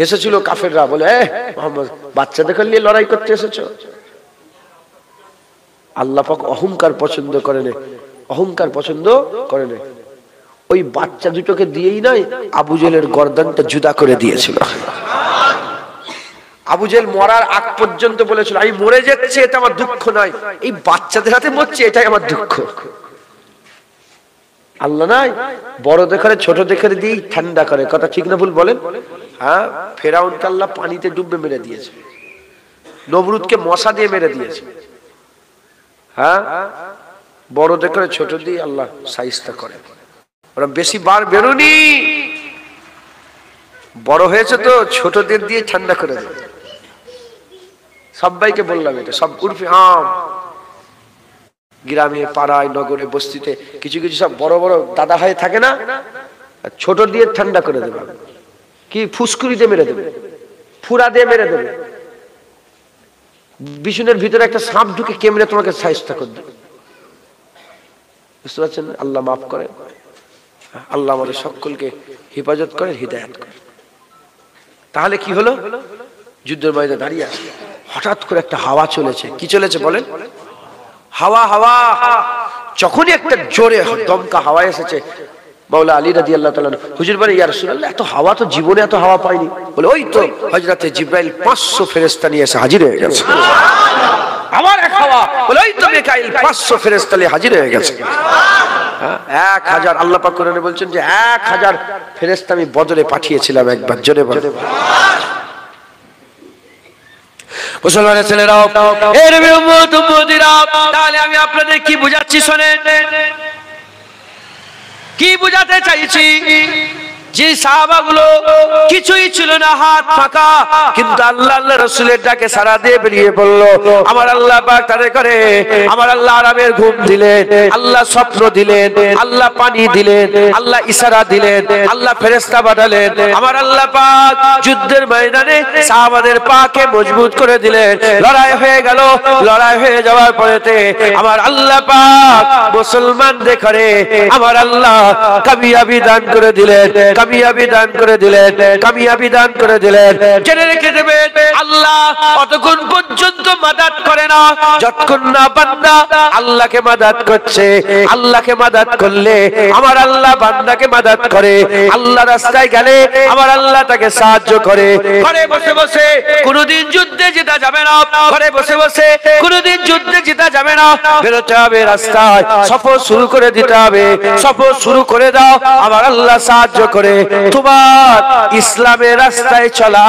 এসেছিল কাফেররা, বলে মুহাম্মদ বাচ্চাদের নিয়ে লড়াই করতে এসেছো? আল্লাহ পাক অহংকার পছন্দ করে না, অহংকার পছন্দ করে না। ওই বাচ্চা দুটোকে দিয়েই নয়, আবু জেলের গর্দানটা জুদা করে দিয়েছিল। আবু জেল মরার আগ পর্যন্ত বলেছিল, আমি মরে যাচ্ছি এটা আমার দুঃখ নয়, এই বাচ্চাদের হাতে মরছি এটাই আমার দুঃখ। আল্লাহ নাই বড় দেখে ছোট দেখে দিয়ে ঠান্ডা করে, কথা ঠিক না ভুল বলেন? হ্যাঁ, ফেরাউনকে আল্লাহ পানিতে ডুবে মেরে দিয়েছে, নমরুদকে মশা দিয়ে মেরে দিয়েছে। হ্যাঁ, বড় দেখে ছোট দিয়ে আল্লাহ শায়েস্তা করে। ওরা বেশি বার বেরোনি, বড় হয়েছে তো ছোটদের দিয়ে ঠান্ডা করে দেবে। সবাইকে বললাম এটা, সব উর্ফে আম, গ্রামে পাড়ায় নগরে বস্তিতে কিছু কিছু সব বড় বড় দাদা ভাই থাকে না, ছোট দিয়ে ঠান্ডা করে দেবে। কি ফুসকুরি দিয়ে মেরে দেবে, ফুরা দিয়ে মেরে দেবে, বিছুনের ভিতরে একটা সাপ ঢুকে কেমনে তোমাকে শায়েস্তা করে দেবে। বুঝতে পারছেন? আল্লাহ মাফ করে, আল্লাহ আমাদের সকলকে হেফাজত করে, হিদায়াত করে। তাহলে কি হলো? যুদ্ধের ময়দানে দাঁড়িয়ে আছে, হঠাৎ করে একটা হাওয়া চলেছে। কি চলেছে বলেন? হাওয়া। হাওয়া যখনই একটা জোরে দমকা হাওয়া এসেছে, মাওলা আলী রাদিয়াল্লাহু তাআলা হুজুর বলে, ইয়া রাসূলুল্লাহ, এত হাওয়া তো জীবনে এত হাওয়া পাইনি। বলে, ওই তো হযরতে জিবরাইল 500 ফেরেশতা নিয়ে এসে হাজির হয়ে গেছে। আবার এক হাওয়া, বলে, ওই তো মিকাইল 500 ফেরেশতা নিয়ে হাজির হয়ে গেছে। 1000 আল্লাহ পাক কোরআনে বলছেন যে 1000 ফেরেশতা আমি বদরে পাঠিয়েছিলাম একবার, জোরে বলে মুসলমানের ছেলেরাও, এর উম্মত উম্মতিরা। তাহলে আমি আপনাদের কি বুঝাচ্ছি শোনেন, কি বুঝাতে চাইছি? যে সাহাবাগুলো কিছুই ছিল না, হাত ফাঁকা, কিন্তু আল্লাহ আল্লাহ রাসূলের ডাকে সাড়া দিয়ে বেরিয়ে পড়ল। আমার আল্লাহ পাক তাদের করে, আমার আল্লাহ আরামের ঘুম দিলেন, আল্লাহ স্বপ্ন দিলেন, আল্লাহ পানি দিলেন, আল্লাহ ইশারা দিলেন, আল্লাহ ফেরেশতা পাঠালেন। আমার আল্লাহ পাক যুদ্ধের ময়দানে সাহাবাদের পাকে মজবুত করে দিলেন। লড়াই হয়ে গেল। লড়াই হয়ে যাওয়ার পরেতে আমার আল্লাহ পাক মুসলমানদের করে আমার আল্লাহ কামিয়াবি দান করে দিলেন, কামিয়াবি দান করে দিলেন, কামিয়াবি দান করে দিলেন। জেনে রেখে দেবেন, আল্লাহ অতক্ষণ পর্যন্ত মাদাত করে না যতক্ষণ না বান্দা আল্লাহকে মাদাত করছে। আল্লাহকে মাদাত করলে আমার আল্লাহ বান্দাকে মাদাত করে। আল্লাহ রাস্তায় গেলে আমার আল্লাহ তাকে সাহায্য করে। ঘরে বসে বসে কোনদিন যুদ্ধে জেতা যাবে না, ঘরে বসে বসে কোনদিন যুদ্ধে জেতা যাবে না। বেরোতে হবে রাস্তায়, সফর শুরু করে দিতে হবে। সফর শুরু করে দাও, আমার আল্লাহ সাহায্য করে। তোমার ইসলামের রাস্তায় চলা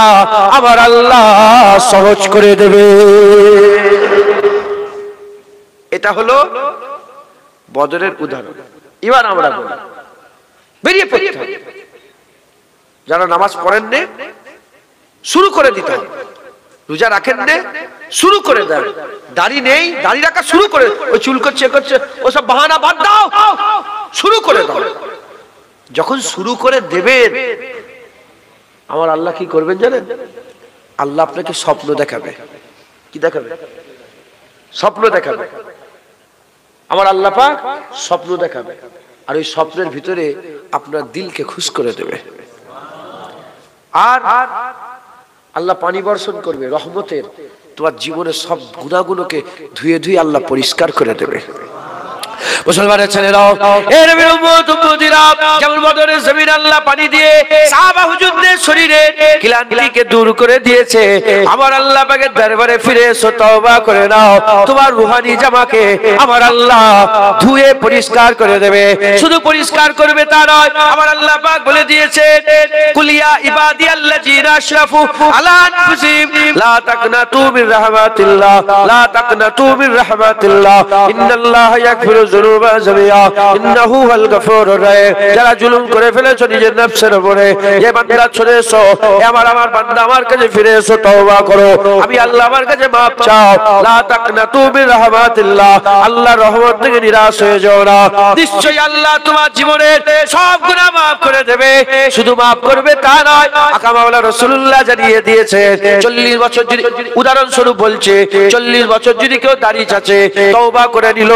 আমার আল্লাহ সহজ করে দেবে। এটা হলো বদরের উদাহরণ। এবার আমরা বলি, বেরিয়ে পড়তে হবে। যারা নামাজ পড়েন না, শুরু করে দিতে হবে। রোজা রাখেন না, শুরু করে দেন। দাড়ি নেই, দাড়ি রাখা শুরু করে, ওই চুল করছে করছে ওসব বাহানা বাদ দাও, শুরু করে দাও। যখন শুরু করে দেবেন, আমার আল্লাহ কি করবেন জানেন? আল্লাহ আপনাকে স্বপ্ন দেখাবে। কি দেখাবে? স্বপ্ন দেখাবে। আমার আল্লাহ পাক স্বপ্ন দেখাবে, আর ওই স্বপ্নের ভিতরে আপনার দিলকে খুশ করে দেবে। আর আল্লাহ পানি বর্ষণ করবে রহমতের, তোমার জীবনের সব গুনাহগুলোকে ধুয়ে ধুয়ে আল্লাহ পরিষ্কার করে দেবে। মুসলমানের ছেলেরাও, এর উম্মত উম্মতিরা, যেমন বদরের জমিন আল্লাহ পানি দিয়ে সাহাবা হুজুরদের শরীরে ক্লান্তিকে দূর করে দিয়েছে, আমার আল্লাহ পাকের দরবারে ফিরে এসো, তওবা করে নাও। তোমার রূহানি জামাকে আমার আল্লাহ ধুয়ে পরিষ্কার করে দেবে। শুধু পরিষ্কার করবে তা নয়, আমার আল্লাহ পাক বলে দিয়েছে, কুলিয়া ইবাদিয়াল্লাযিনা আশরাফু আলা আনফুসিহিম লা তাকনাতু মির রাহমাতিল্লাহ, লা তাকনাতু মির রাহমাতিল্লাহ, ইন্নাল্লাহা ইয়াগফিরু যুনুবা জামিআ ইন্নাহু হুয়াল গফুরুর রহিম। যারা জুলুম করে ফেলেছো নিজের নফসের উপরে, এ বান্দা চলে এসো, আমার বান্দা আমার কাছে ফিরে এসো, তওবা করো, আমি আল্লাহ আমার কাছে maaf চাও। লা তাকনাতু মির রাহমাতিল্লাহ, আল্লাহর রহমত থেকে নিরাশ হয়ে যাও না। নিশ্চয়ই আল্লাহ তোমার জীবনের সব গুনাহ maaf করে দেবে। শুধু maaf করবে তা নয়, আকা মাওলা রাসূলুল্লাহ জানিয়ে দিয়েছে, 40 বছর যদি, উদাহরণ স্বরূপ বলছে, 40 বছর যদি কেউ দাড়ি চাচে, তওবা করে নিল,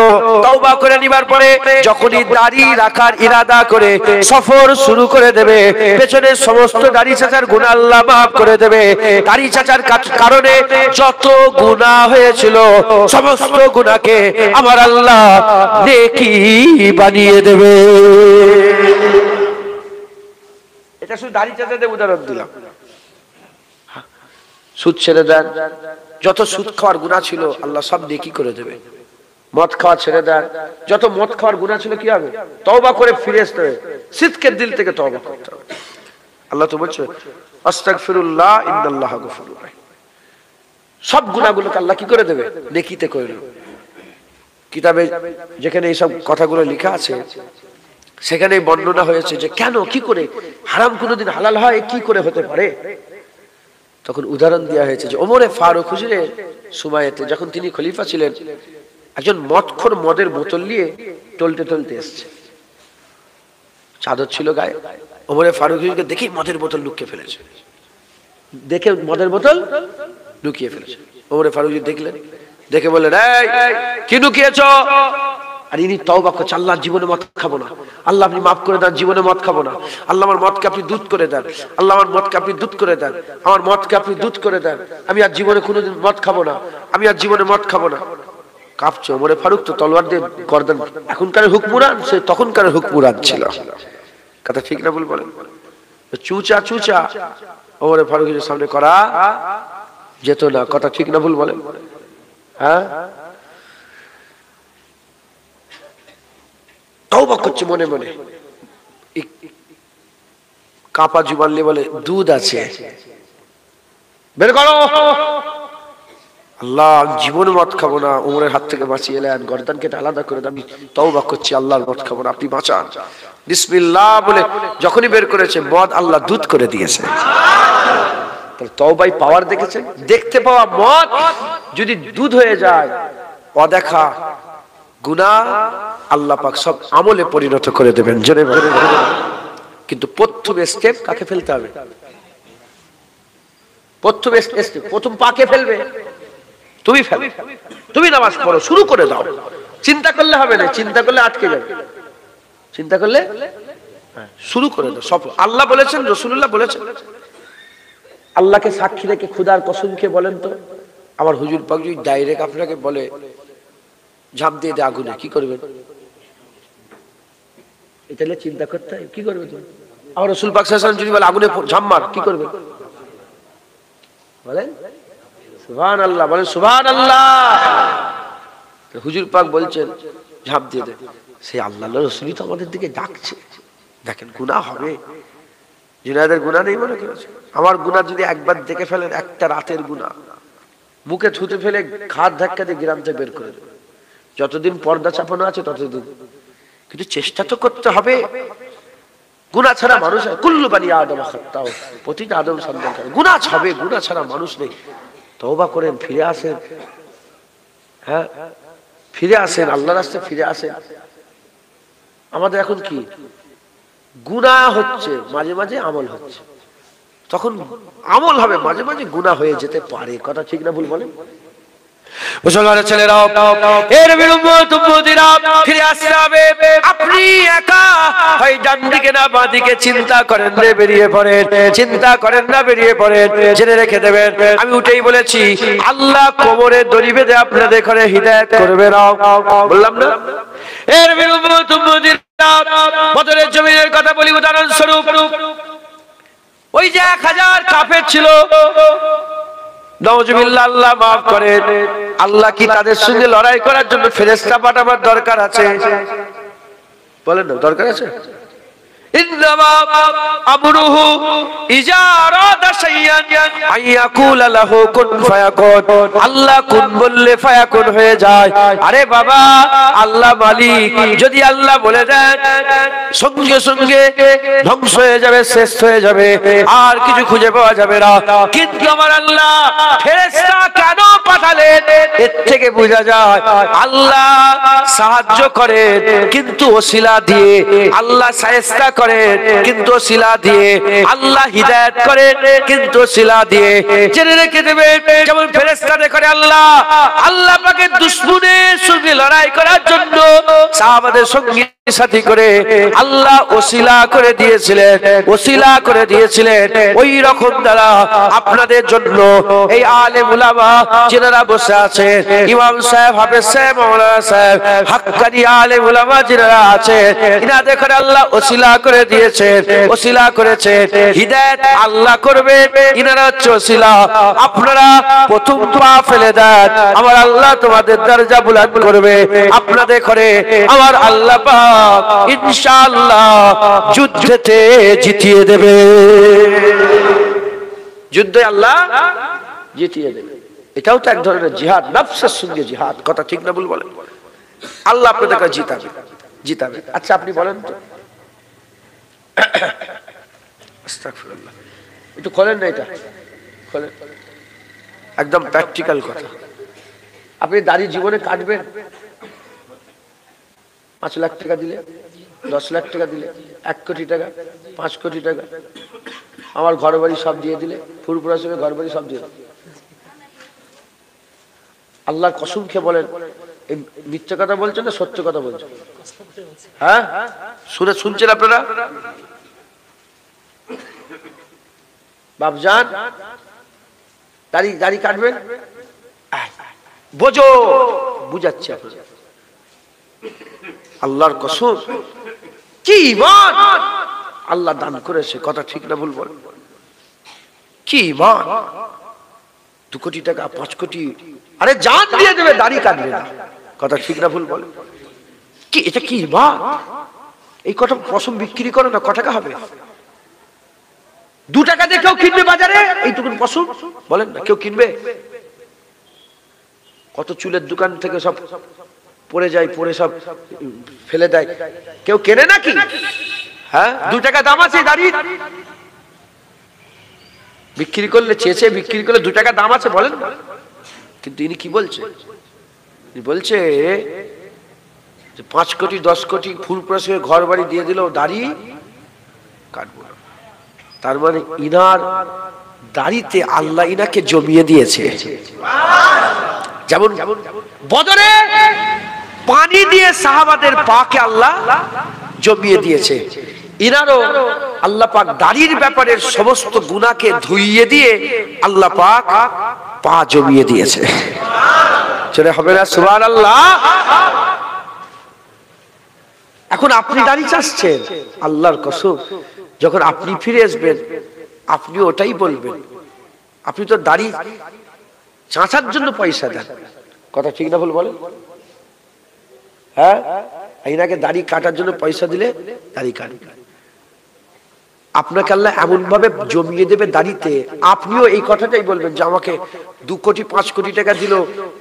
তওবা করে নিবার পরে যখনই দাড়ি রাখার ইরাদা করে সফর শুরু করে দেবে, পেছনের সমস্ত দাড়ি চাচার গুনাহ আল্লাহ maaf করে দেবে। দাড়ি চাচার কারণে যত গুনাহ হয়েছিল সমস্ত গুনাহকে আমার আল্লাহ নেকি বানিয়ে দেবে। এটা শুধু দাড়ি চাচাদের উদাহরণ দিলাম। সুদ ছেড়ে দেন, যত সুদ খাওয়ার গুনাহ ছিল আল্লাহ সব নেকি করে দেবে। মদ খাওয়া ছেড়ে দেন, যত মদ খাওয়ার গুনাহ ছিল কি হবে? তওবা করে ফিরে আসতে হবে, সিদকের দিল থেকে তওবা করতে হবে। আল্লাহ তো বলছে আস্তাগফিরুল্লাহ ইন্নাল্লাহা গফুরুর রহিম। সব গুনাহগুলোকে আল্লাহ কি করে দেবে? নেকিতে করে দেবে। কিতাবে যেখানে এইসব কথাগুলো লেখা আছে সেখানে বর্ণনা হয়েছে যে কেন, কি করে হারাম কোনোদিন হালাল হয়, কি করে হতে পারে? তখন উদাহরণ দেওয়া হয়েছে যে ওমরে ফারুক হুজুরের সময়েতে যখন তিনি খলিফা ছিলেন, একজন মদখোর মদের বোতল নিয়ে টলতে টলতে এসছে, চাদর ছিল গায়ে। ওমরে ফারুক হুজুরকে দেখেই মদের বোতল লুকিয়ে ফেলেছে, দেখে মদের বোতল লুকিয়ে ফেলেছে। ওমরে ফারুক হুজুর দেখলেন, দেখে বললেন, এই কি লুকিয়েছো? আর ইনি তওবা করছে, আল্লাহ জীবনে মদ খাবো না, আল্লাহ আপনি মাফ করে দেন, জীবনে মদ খাবো না, আল্লাহ আমার মদকে আপনি দুধ করে দেন, আল্লাহ আমার মদকে আপনি দুধ করে দেন, আমার মদকে আপনি দুধ করে দেন, আমি আর জীবনে কোনোদিন মদ খাবো না, আমি আর জীবনে মদ খাবো না। কাঁপছে ওমরে ফারুক, তো তলোয়ার দিয়ে গর্দান, এখনকার হুকমুরান, সে তখনকার হুকমুরান ছিল। কথা ঠিক না ভুল বলেন? চুচা চুচা ওমরে ফারুকের সামনে করা যেত না। কথা ঠিক না ভুল বলেন? হ্যাঁ, তওবা করছে মনে মনে, কাপা জুবান নিয়ে বলে, দুধ আছে, বের করো। আল্লাহ জীবনে মদ খাবো না, ওমরের হাত থেকে বাঁচিয়ে এলেন, গর্দান কেটে আলাদা করে আমি তওবা করছি, আল্লাহর মদ খাবো না, আপনি বাঁচান, বিসমিল্লাহ বলে যখনই বের করেছে মদ আল্লাহ দুধ করে দিয়েছে। তাহলে তওবাই পাওয়ার দেখেছেন? দেখতে পাওয়া মদ যদি দুধ হয়ে যায়, অদেখা গুনাহ আল্লাহ পাক সব আমলে পরিণত করে দেবেন। কিন্তু প্রথম স্টেপ কাকে ফেলতে হবে? প্রথম পাকে ফেলবে তুমি, ফেলো, তুমি নামাজ পড়ো, শুরু করে দাও। চিন্তা করলে হবে না, চিন্তা করলে আটকে যাবে, চিন্তা করলে শুরু করে দাও। সব আল্লাহ বলেছেন, রাসূলুল্লাহ বলেছেন। আল্লাহকে সাক্ষী রেখে খুদার কসম খেয়ে বলেন তো, আমার হুজুর পাক যদি ডাইরেক্ট আপনাকে বলে ঝাঁপ দিয়ে দে আগুনে, কি করবেন? এটা চিন্তা করতে হয়, কি করবে তুমি? আমার রাসূল পাক সাল্লাল্লাহু আলাইহি ওয়াসাল্লাম যদি বলে আগুনে ঝাঁপ মার, কি করবে? বলেন সুবহানাল্লাহ, বলেন সুবহানাল্লাহ। হুজুর পাক বলছেন ঝাঁপ দিয়ে দে, সেই আল্লাহর রাসূলই তো আমাদের দিকে ডাকছে। দেখেন গুনাহ হবে, জিনাদের গুনাহ নেই মনে করেছে? আমার গুনাহ যদি একবার দেখে ফেলেন, একটা রাতের গুনাহ, মুখে থুতে ফেলে ঘাট ধাক্কা দিয়ে গ্রাম থেকে বের করে দেবে। যতদিন পর্দা চাপানো আছে ততদিন, কিন্তু চেষ্টা তো করতে হবে। গুনাহ ছাড়া মানুষ, কুল্লু বানি আদম খাত্তাউ, প্রতিটা আদম সন্তান গুনাহ হবে, গুনাহ ছাড়া মানুষ নেই। তওবা করেন, ফিরে আসেন। হ্যাঁ, ফিরে আসেন, আল্লাহর রাস্তায় ফিরে আসেন। আমাদের এখন কি গুনাহ হচ্ছে, মাঝে মাঝে আমল হচ্ছে। তখন আমল হবে, মাঝে মাঝে গুনাহ হয়ে যেতে পারে। কথা ঠিক না ভুল বলেন? মুসলমানের ছেলেরাও, এর বিরুদ্ধে ফিরে আসতে হবে। আপনি একা হয় ডান দিকে না বাঁ দিকে চিন্তা করেন না, বেরিয়ে পড়েন। চিন্তা করেন না, বেরিয়ে পড়েন। জেনে রেখে দেবেন, আমি উঠেই বলেছি, আল্লাহ কোমরে দড়ি বেঁধে আপনাদের ঘরে হিদায়াত করবে না, বললাম না? এর বিরুদ্ধে বদরের জমিনের কথা বলি উদাহরণ স্বরূপ। ওই যে 1000 কাফের ছিল, নাউজুবিল্লাহ, আল্লাহ মাফ করেন। আল্লাহ কি তাদের সঙ্গে লড়াই করার জন্য ফেরেশতা পাঠাবার দরকার আছে? বলেন না, দরকার আছে? ইন্নামা আমরুহু ইজা আরাদা শাইয়ান আইয়াকুলা লাহু কুন ফায়াকুন। আল্লাহ কুন বললে ফায়াকুন হয়ে যায়। আরে বাবা, আল্লাহ মালিক, যদি আল্লাহ বলে দেন সঙ্গে সঙ্গে ধ্বংস হয়ে যাবে, শেষ হয়ে যাবে, আর কিছু খুঁজে পাওয়া যাবে না। কিন্তু আমার আল্লাহ ফেরেশতা কেন পাঠালেন? এর থেকে বোঝা যায় আল্লাহ সাহায্য করেন কিন্তু ওসিলা দিয়ে, আল্লাহ শায়েস্তা করেন কিন্তু ওসিলা দিয়ে, আল্লাহ হিদায়াত করেন কিন্তু ওসিলা দিয়ে। জেনে রেখে দেবে, যেমন ফেরেশতাদের করে আল্লাহ, আল্লাহ পাকের দুশমনের সঙ্গে লড়াই করার জন্য সাহাবাদের সঙ্গে সাথী করে আল্লাহ ওসিলা করে দিয়েছিলেন, ওসিলা করে দিয়েছিলেন। ওই রকম দ্বারা আপনাদের জন্য এই আলেম উলামা যারা বসে আছেন, ইমাম সাহেব, হাফেজ সাহেব, মাওলানা সাহেব, হাক্কানি আলেম উলামা যারা আছেন, ইনাদের করে আল্লাহ ওসিলা করে দিয়েছেন, ওসিলা করেছেন। হিদায়াত আল্লাহ করবে, ইনারা হচ্ছে ওসিলা। আপনারা প্রথম পা ফেলে দেন, আমার আল্লাহ তোমাদের দরজা বুলন্দ করবে। আপনাদের করে আমার আল্লাহ পাক ইনশাআল্লাহ যুদ্ধেতে জিতিয়ে দেবে, যুদ্ধে আল্লাহ জিতিয়ে দেবে। এটাও তো এক ধরনের জিহাদ, নফসের সঙ্গে জিহাদ। কথা ঠিক না ভুল বলেন? আল্লাহ আপনাদেরকে জিতাবে, জিতাবে। আচ্ছা আপনি বলেন তো, আস্তাগফিরুল্লাহ, একটু খোলেন না, এটা খোলেন, একদম প্র্যাকটিক্যাল কথা। আপনি দাড়ি জীবনে কাটবেন? 5 লাখ টাকা দিলে, 10 লাখ টাকা দিলে, 1 কোটি টাকা, 5 কোটি টাকা, আমার ঘর বাড়ি সব দিয়ে দিলে, ফুরফুরা সঙ্গে ঘর বাড়ি সব দিয়ে দিলে, আল্লাহর কসম খেয়ে বলেন, এই মিথ্যা কথা বলছেন না সত্য কথা বলছেন? হ্যাঁ, শুনছেন আপনারা? বাপজান দাড়ি কাটবেন, বোঝো, বুঝাচ্ছি আপনারা, আল্লাহর কসম, কি ঈমান আল্লাহ দান করেছে। কথা ঠিক না ভুল বলেন? কি ঈমান! 2 কোটি টাকা, 5 কোটি, আরে জান দিয়ে দেবে, দাড়ি কাটবে না। কথা ঠিক না ভুল বলেন? কি এটা কি ঈমান! এই কথা পশম বিক্রি করে না, ক টাকা হবে? 2 টাকা দিয়ে কেউ কিনবে বাজারে এইটুকু পশম? বলেন না, কেউ কিনবে? কত চুলের দোকান থেকে সব পড়ে যায়, পড়ে সব ফেলে দেয়, কেউ কেনে নাকি? হ্যাঁ, 2 টাকা দাম আছে দাড়ি, বিক্রি করলে চেয়েছে, বিক্রি করলে 2 টাকা দাম আছে, বলেন। কিন্তু ইনি কি বলছে? বলছে যে 5 কোটি 10 কোটি ফুরফুরা ঘর বাড়ি দিয়ে দিল, দাড়ি কাটবো না। তার মানে ইনার দাড়িতে আল্লাহ ইনাকে জমিয়ে দিয়েছে। যেমন বদরে পানি দিয়ে সাহাবাদের পাকে আল্লাহ জমিয়ে দিয়েছে, ইনারও আল্লাহ পাক দাড়ির ব্যাপারে সমস্ত গুনাহকে ধুইয়ে দিয়ে আল্লাহ পাক পা জমিয়ে দিয়েছে। চলে হবে না সুবহানাল্লাহ? এখন আপনি দাড়ি চাচ্ছেন, আল্লাহর কসম যখন আপনি ফিরে আসবেন আপনি ওটাই বলবেন। আপনি তো দাড়ি চাঁচার জন্য পয়সা দেন। কথা ঠিক না ভুল বলেন? হ্যাঁ, এনাকে দাড়ি কাটার জন্য পয়সা দিলে দাড়ি কাটবে। আপনাকে আল্লাহ এমন ভাবে জমিয়ে দেবে দাড়িতে, আপনিও এই কথাটাই বলবেন যে আমাকে 2 কোটি 5 কোটি টাকা দিল,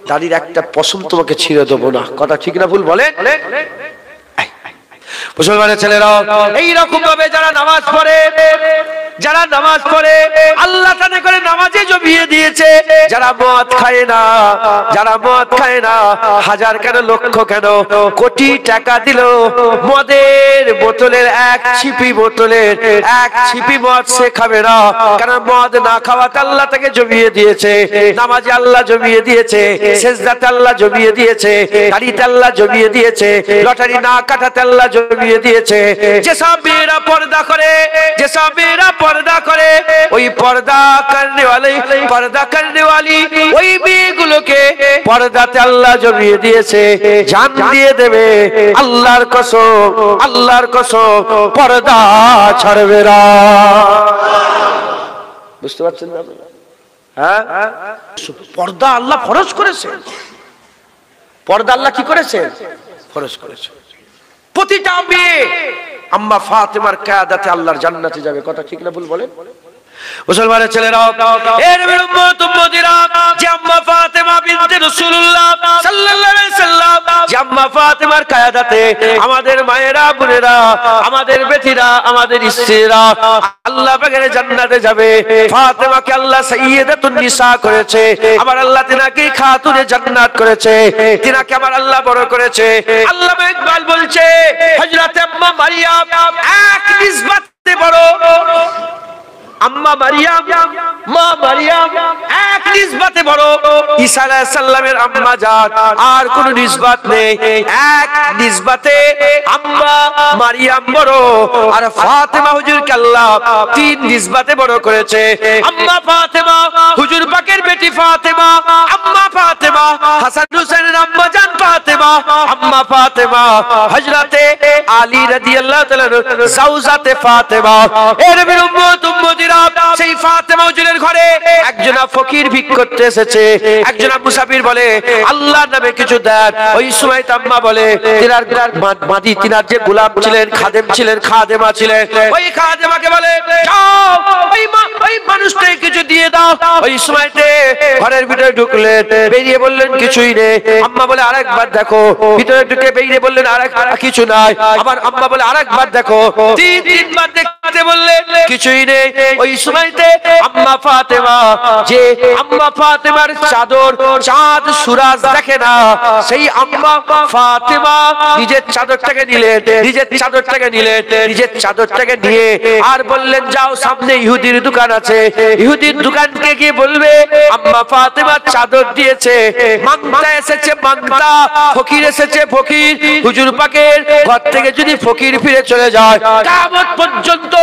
দাড়ির একটা পশম তোমাকে ছিঁড়ে দেবো না। কথা ঠিক না ভুল বলেন? মুসলমানের ছেলেরা এইরকম ভাবে যারা নামাজ পড়ে, যারা নামাজ পড়ে আল্লাহ তাদের করে নামাজে জমি জমিয়ে দিয়েছে। যারা মদ খায় না, যারা মদ খায় না, হাজার কেন লক্ষ কেন কোটি টাকা দিল মদের বোতলের এক ছিপি, বোতলের এক ছিপি মদ সে খাবে না। কারণ মদ না খাওয়াতে আল্লাহ তাকে জমিয়ে দিয়েছে, নামাজে আল্লাহ জমিয়ে দিয়েছে, সেজদাতে আল্লাহ জমিয়ে দিয়েছে, দাড়িতে আল্লাহ জমিয়ে দিয়েছে, লটারি না কাটাতে আল্লাহ জমিয়ে দিয়েছে। যেসব মেয়েরা পর্দা করে, যেসব মেয়েরা পর্দা করে, ওই পর্দা করনে ওয়ালি, পর্দা করনে ওয়ালি ওই মেয়েগুলোকে পর্দাতে আল্লাহ জমিয়ে দিয়েছে। জান দিয়ে দেবে আল্লাহর কসম, আল্লাহর কসম পর্দা ছাড়বে না। বুঝতে পারছেন না? হ্যাঁ, পর্দা আল্লাহ ফরজ করেছে, পর্দা আল্লাহ কি করেছে? ফরজ করেছে। প্রতিটা মেয়ে আম্মা ফাতেমার কিয়াদাতে আল্লাহর জান্নাতে যাবে। কথা ঠিক না ভুল বলেন? মুসলমানের ছেলেরা, এর উম্মত উম্মতিরা, যে আম্মা ফাতেমা বিনতে রাসূলুল্লাহ সাল্লাল্লাহু আলাইহি সাল্লাম, যে আম্মা ফাতেমার কিয়াদাতে আমাদের মায়েরা, বোনেরা, আমাদের বেটিরা, আমাদের স্ত্রীরা আল্লাহ পাকের জান্নাতে যাবে। ফাতেমাকে আল্লাহ সাইয়্যিদাতুন নিসা করেছে, আবার আল্লাহ তিনাকে খাতুনে জান্নাত করেছে, তিনাকে আবার আল্লাহ বড় করেছে। আল্লামা ইকবাল বলছে, হযরত আম্মা মারিয়াম এক নিসবতে বড়, আম্মা মারিয়াম, মা মারিয়াম এক নিসবতে বড়, ঈসা আলাইহিস সালামের আম্মা জান আর কোন নিসবত নেই। এক নিসবতে আম্মা মারিয়াম বড়, আর ফাতেমা হুজুরকে আল্লাহ তিন নিসবতে বড় করেছে। আম্মা ফাতেমা হুজুর পাকের বেটি ফাতেমা, আম্মা ফাতেমা হাসান হুসাইনের আম্মা জান ফাতেমা, আম্মা ফাতেমা হযরতে আলী রাদিয়াল্লাহু তাআলা জাওজাতে ফাতেমা। এর উম্মত উম্মতিরা, সেই ফাতেমা হুজুরের ঘরে একজন ফকির ভিক করতে এসেছে, একজন মুসাফির বলে আল্লাহর নামে কিছু দেন। ওই সময় আম্মা বলে, তিনার মাদি, তিনার যে গোলাম ছিলেন, খাদেম ছিলেন, খাদেমা ছিলেন, ওই খাদেমাকে বলে যাও ওই মানুষটাকে কিছু দিয়ে দাও। ওই সময়তে ঘরের ভিতরে ঢুকলেন, বেরিয়ে বললেন কিছুই নেই। আম্মা বলে আরেকবার দেখো, ভিতরে ঢুকে বেরিয়ে বললেন আরেক কিছু নাই। আবার আম্মা বলে আরেকবার দেখো, তিনবার দেখতে বললেন কিছুই নেই। ওই সময়তে আম্মা ফাতেমা, যে আম্মা ফাতেমার চাদর চাঁদ সুরাজ দেখে না, সেই আম্মা ফাতেমা নিজের চাদরটাকে নিলেন, নিজের চাদরটাকে নিলেন, নিজের চাদরটাকে নিয়ে আর বললেন যাও সামনে ইহুদির দোকান আছে, ইহুদির দোকানকে গিয়ে বলবে আম্মা ফাতেমা চাদর দিয়েছে, মাংতা এসেছে মাংতা, ফকির এসেছে ফকির। হুজুর পাকের ঘর থেকে যদি ফকির ফিরে চলে যায়, কিয়ামত পর্যন্ত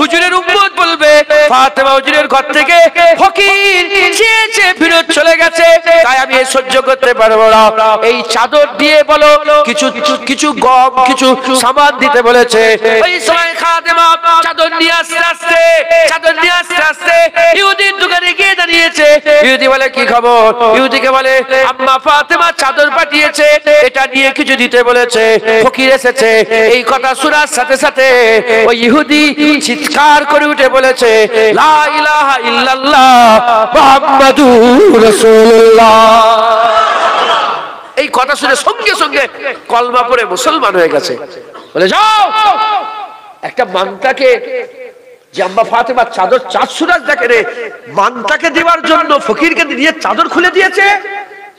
হুজুরের উম্মত বলবে ফাতেমা হুজুরের ঘর থেকে ফকির চেয়ে ফিরত চলে গেছে, তাই আমি সহ্য করতে পারবো না। এই চাদর দিয়ে বলো কিছু কিছু গম, কিছু সামান দিতে বলেছে। ওই সময় খাদেমা চাদর নিয়ে আসতে আসতে, চাদর নিয়ে আসতে আসতে ইহুদির দোকানে গিয়ে দাঁড়িয়েছে। ইহুদি বলে কি খবর? ইহুদিকে বলে আম্মা ফাতেমা চাদর পাঠিয়েছে, এটা নিয়ে কিছু দিতে বলেছে, ফকির এসেছে। এই কথা শোনার সাথে সাথে ওই ইহুদি চিৎকার করে উঠে বলেছে লা ইলাহা ইল্লাল্লাহ মুহাম্মাদুর রাসূলুল্লাহ। এই কথা শুনে সঙ্গে সঙ্গে কলমা পড়ে মুসলমান হয়ে গেছে। বলে যাও একটা মাংতাকে, যে আম্মা ফাতেমার চাদর চাঁদ সুরাজ দেখে রে, মাংতাকে দেওয়ার জন্য ফকিরকে দিয়ে চাদর খুলে দিয়েছে,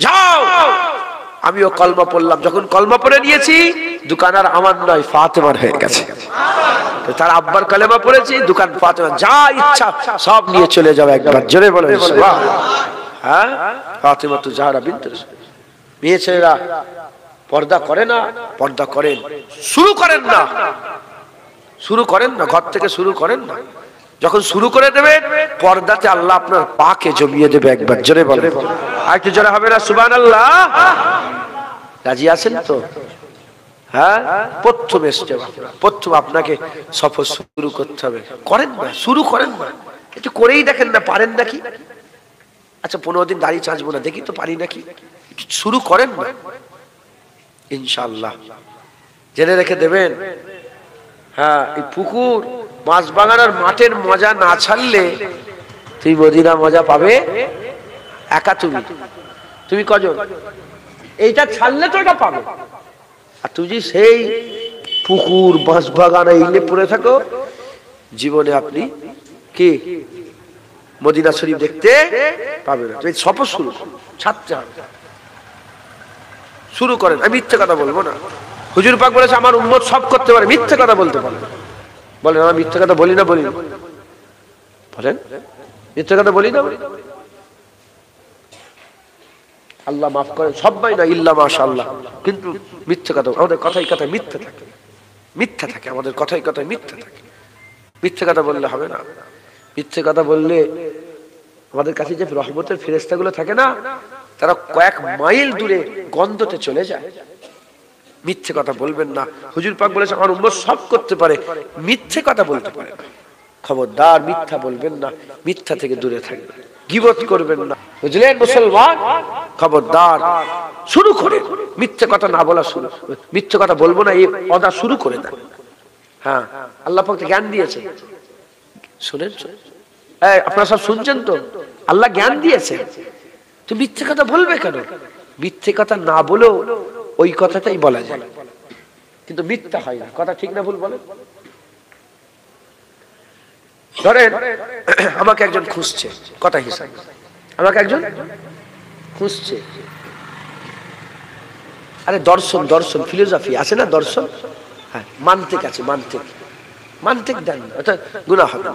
যাও। আমিও কলমা পড়লাম, যখন কলমা পড়ে নিয়েছি দোকান আর আমার নয় ফাতেমার হয়ে গেছে। তার আব্বার কলেমা পড়েছি, দোকান ফাতেমা, যা ইচ্ছা সব নিয়ে চলে যাবে। একবার জোরে বলে হ্যাঁ, ফাতেমা তো জাহরা বিনতে রাসূল। মেয়ে ছেলেরা পর্দা করে না, পর্দা করেন, শুরু করেন না, শুরু করেন না, ঘর থেকে শুরু করেন না। যখন শুরু করে দেবে পর্দাতে আল্লাহ আপনার পাকে জমিয়ে দেবে। একবার জোরে বলে, আর একটু জোরে হবে না সুবহানাল্লাহ? রাজি আছেন তো? হ্যাঁ, প্রথম এসছে, প্রথম আপনাকে সফর শুরু করতে হবে। করেন না, শুরু করেন না, একটু করেই দেখেন না পারেন নাকি। আচ্ছা 15 দিন দাড়ি চাঁচবো না, দেখি তো পারি নাকি। শুরু করেন না, ইনশাআল্লাহ জেনে রেখে দেবেন। হ্যাঁ, এই পুকুর মাছ বাগানোর মাঠের মজা না ছাড়লে তুই মদিনা মজা পাবে একা। তুমি কজন? এইটা ছাড়লে তো এটা পাবে। আর তুমি যদি সেই পুকুর মাছ বাগান এইলে পড়ে থাকো, জীবনে আপনি কি মদিনা শরীফ দেখতে পাবে না। এই সফর শুরু ছাড়তে হবে, শুরু করেন। আমি মিথ্যে কথা বলবো না। হুজুর পাক বলেছে আমার উম্মত সব করতে পারে, মিথ্যে কথা বলতে পারে। বলেন আমরা মিথ্যে কথা বলি না? বলি না? বলেন মিথ্যে কথা বলি না? আল্লাহ মাফ করেন, সবাই না ইল্লা মাশাআল্লাহ। কিন্তু মিথ্যে কথা, আমাদের কথাই কথায় মিথ্যে থাকে, মিথ্যা থাকে, আমাদের কথাই কথায় মিথ্যা থাকে। মিথ্যে কথা বললে হবে না। মিথ্যে কথা বললে আমাদের কাছে যে রহমতের ফেরেশতাগুলো থাকে না, তারা কয়েক মাইল দূরে গন্ধতে চলে যায়। মিথ্যে কথা বলবেন না। হুজুর পাক বলেছে আমার উম্মত সব করতে পারে, মিথ্যে কথা বলতে পারে না। খবরদার মিথ্যা বলবেন না, মিথ্যা থেকে দূরে থাকবেন, গীবত করবেন না, বুঝলেন মুসলমান? খবরদার শুরু করে মিথ্যে কথা না বলা, শুরু মিথ্যে কথা বলবো না এই অদা শুরু করে দেন। হ্যাঁ, আল্লাহ পাক জ্ঞান দিয়েছে, শুনেন? আপনারা সব শুনছেন তো? আল্লাহ জ্ঞান দিয়েছে, তো মিথ্যে কথা বলবে কেন? মিথ্যে কথা না বলেও ওই কথাটাই বলা যায়, কিন্তু মিথ্যা হয় না। কথা ঠিক না ভুল বলেন? ধরেন আমাকে একজন খুঁজছে, কথা হিসাব, আমাকে একজন খুঁজছে। আরে দর্শন, দর্শন ফিলোসফি আছে না, দর্শন, হ্যাঁ মানতিক আছে, মানতিক, মানতিক দেন অর্থাৎ গুনাহ হবে না।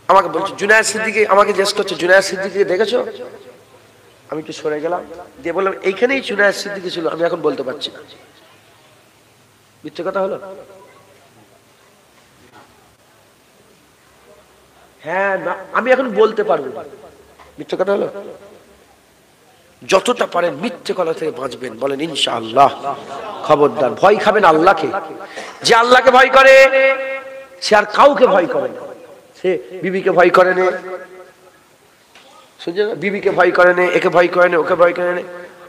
আমাকে বলছে জুনায়েদ সিদ্দিকী, আমাকে জিজ্ঞেস করছে জুনায়েদ সিদ্দিকী দেখেছো? আমি একটু সরে গেলাম, দিয়ে বললাম এইখানেই জুনায়েদ সিদ্দিকী ছিল, আমি এখন বলতে পারছি না। মিথ্যে কথা হলো? হ্যাঁ না, আমি এখন বলতে পারবো না, মিথ্যে কথা হলো? যতটা পারেন মিথ্যে কথা থেকে বাঁচবেন, বলেন ইনশাআল্লাহ। খবরদার ভয় খাবেন আল্লাহকে। যে আল্লাহকে ভয় করে সে আর কাউকে ভয় করে না। সে বিবিকে ভয় করে না, বিবিকে ভয় করে না, একে ভয় করে না, ওকে ভয় করে না।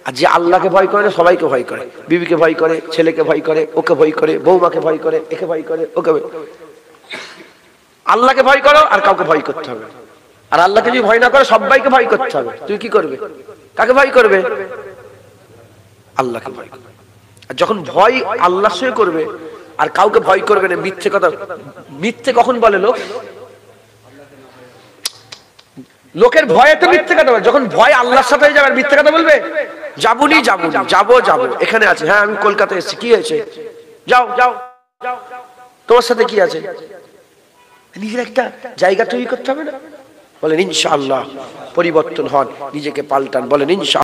আর যে আল্লাহকে ভয় করে না সবাইকে ভয় করে, বিবিকে ভয় করে, ছেলেকে ভয় করে, ওকে ভয় করে, বৌমাকে ভয় করে, একে ভয় করে, ওকে ভয়। আল্লাহকে ভয় করো আর কাউকে ভয় করতে হবে। আর আল্লাহকে যদি ভয় না করে সবাইকে ভয় করতে হবে। তুই কি করবে? কাকে ভয় করবে? আল্লাহকে ভয় করবে। আর যখন ভয় আল্লাহর সঙ্গে করবে আর কাউকে ভয় করবে না, মিথ্যে কথা। মিথ্যে কখন বলে লোক? লোকের ভয়ে তো মিথ্যে কথা বলে। যখন ভয় আল্লাহর সাথে হয়ে যাবে আর মিথ্যে কথা বলবে, যাবুনি যাবুনি, যাবো যাবো, এখানে আছে, হ্যাঁ আমি কলকাতা এসেছি, কি হয়েছে? যাও যাও, তোমার সাথে কি আছে? নিজের একটা জায়গা তৈরি করতে হবে না? বলেন ইনশাআল্লাহ। পরিবর্তন হন, নিজেকে পাল্টান, বলেন ইনশাআল্লাহ।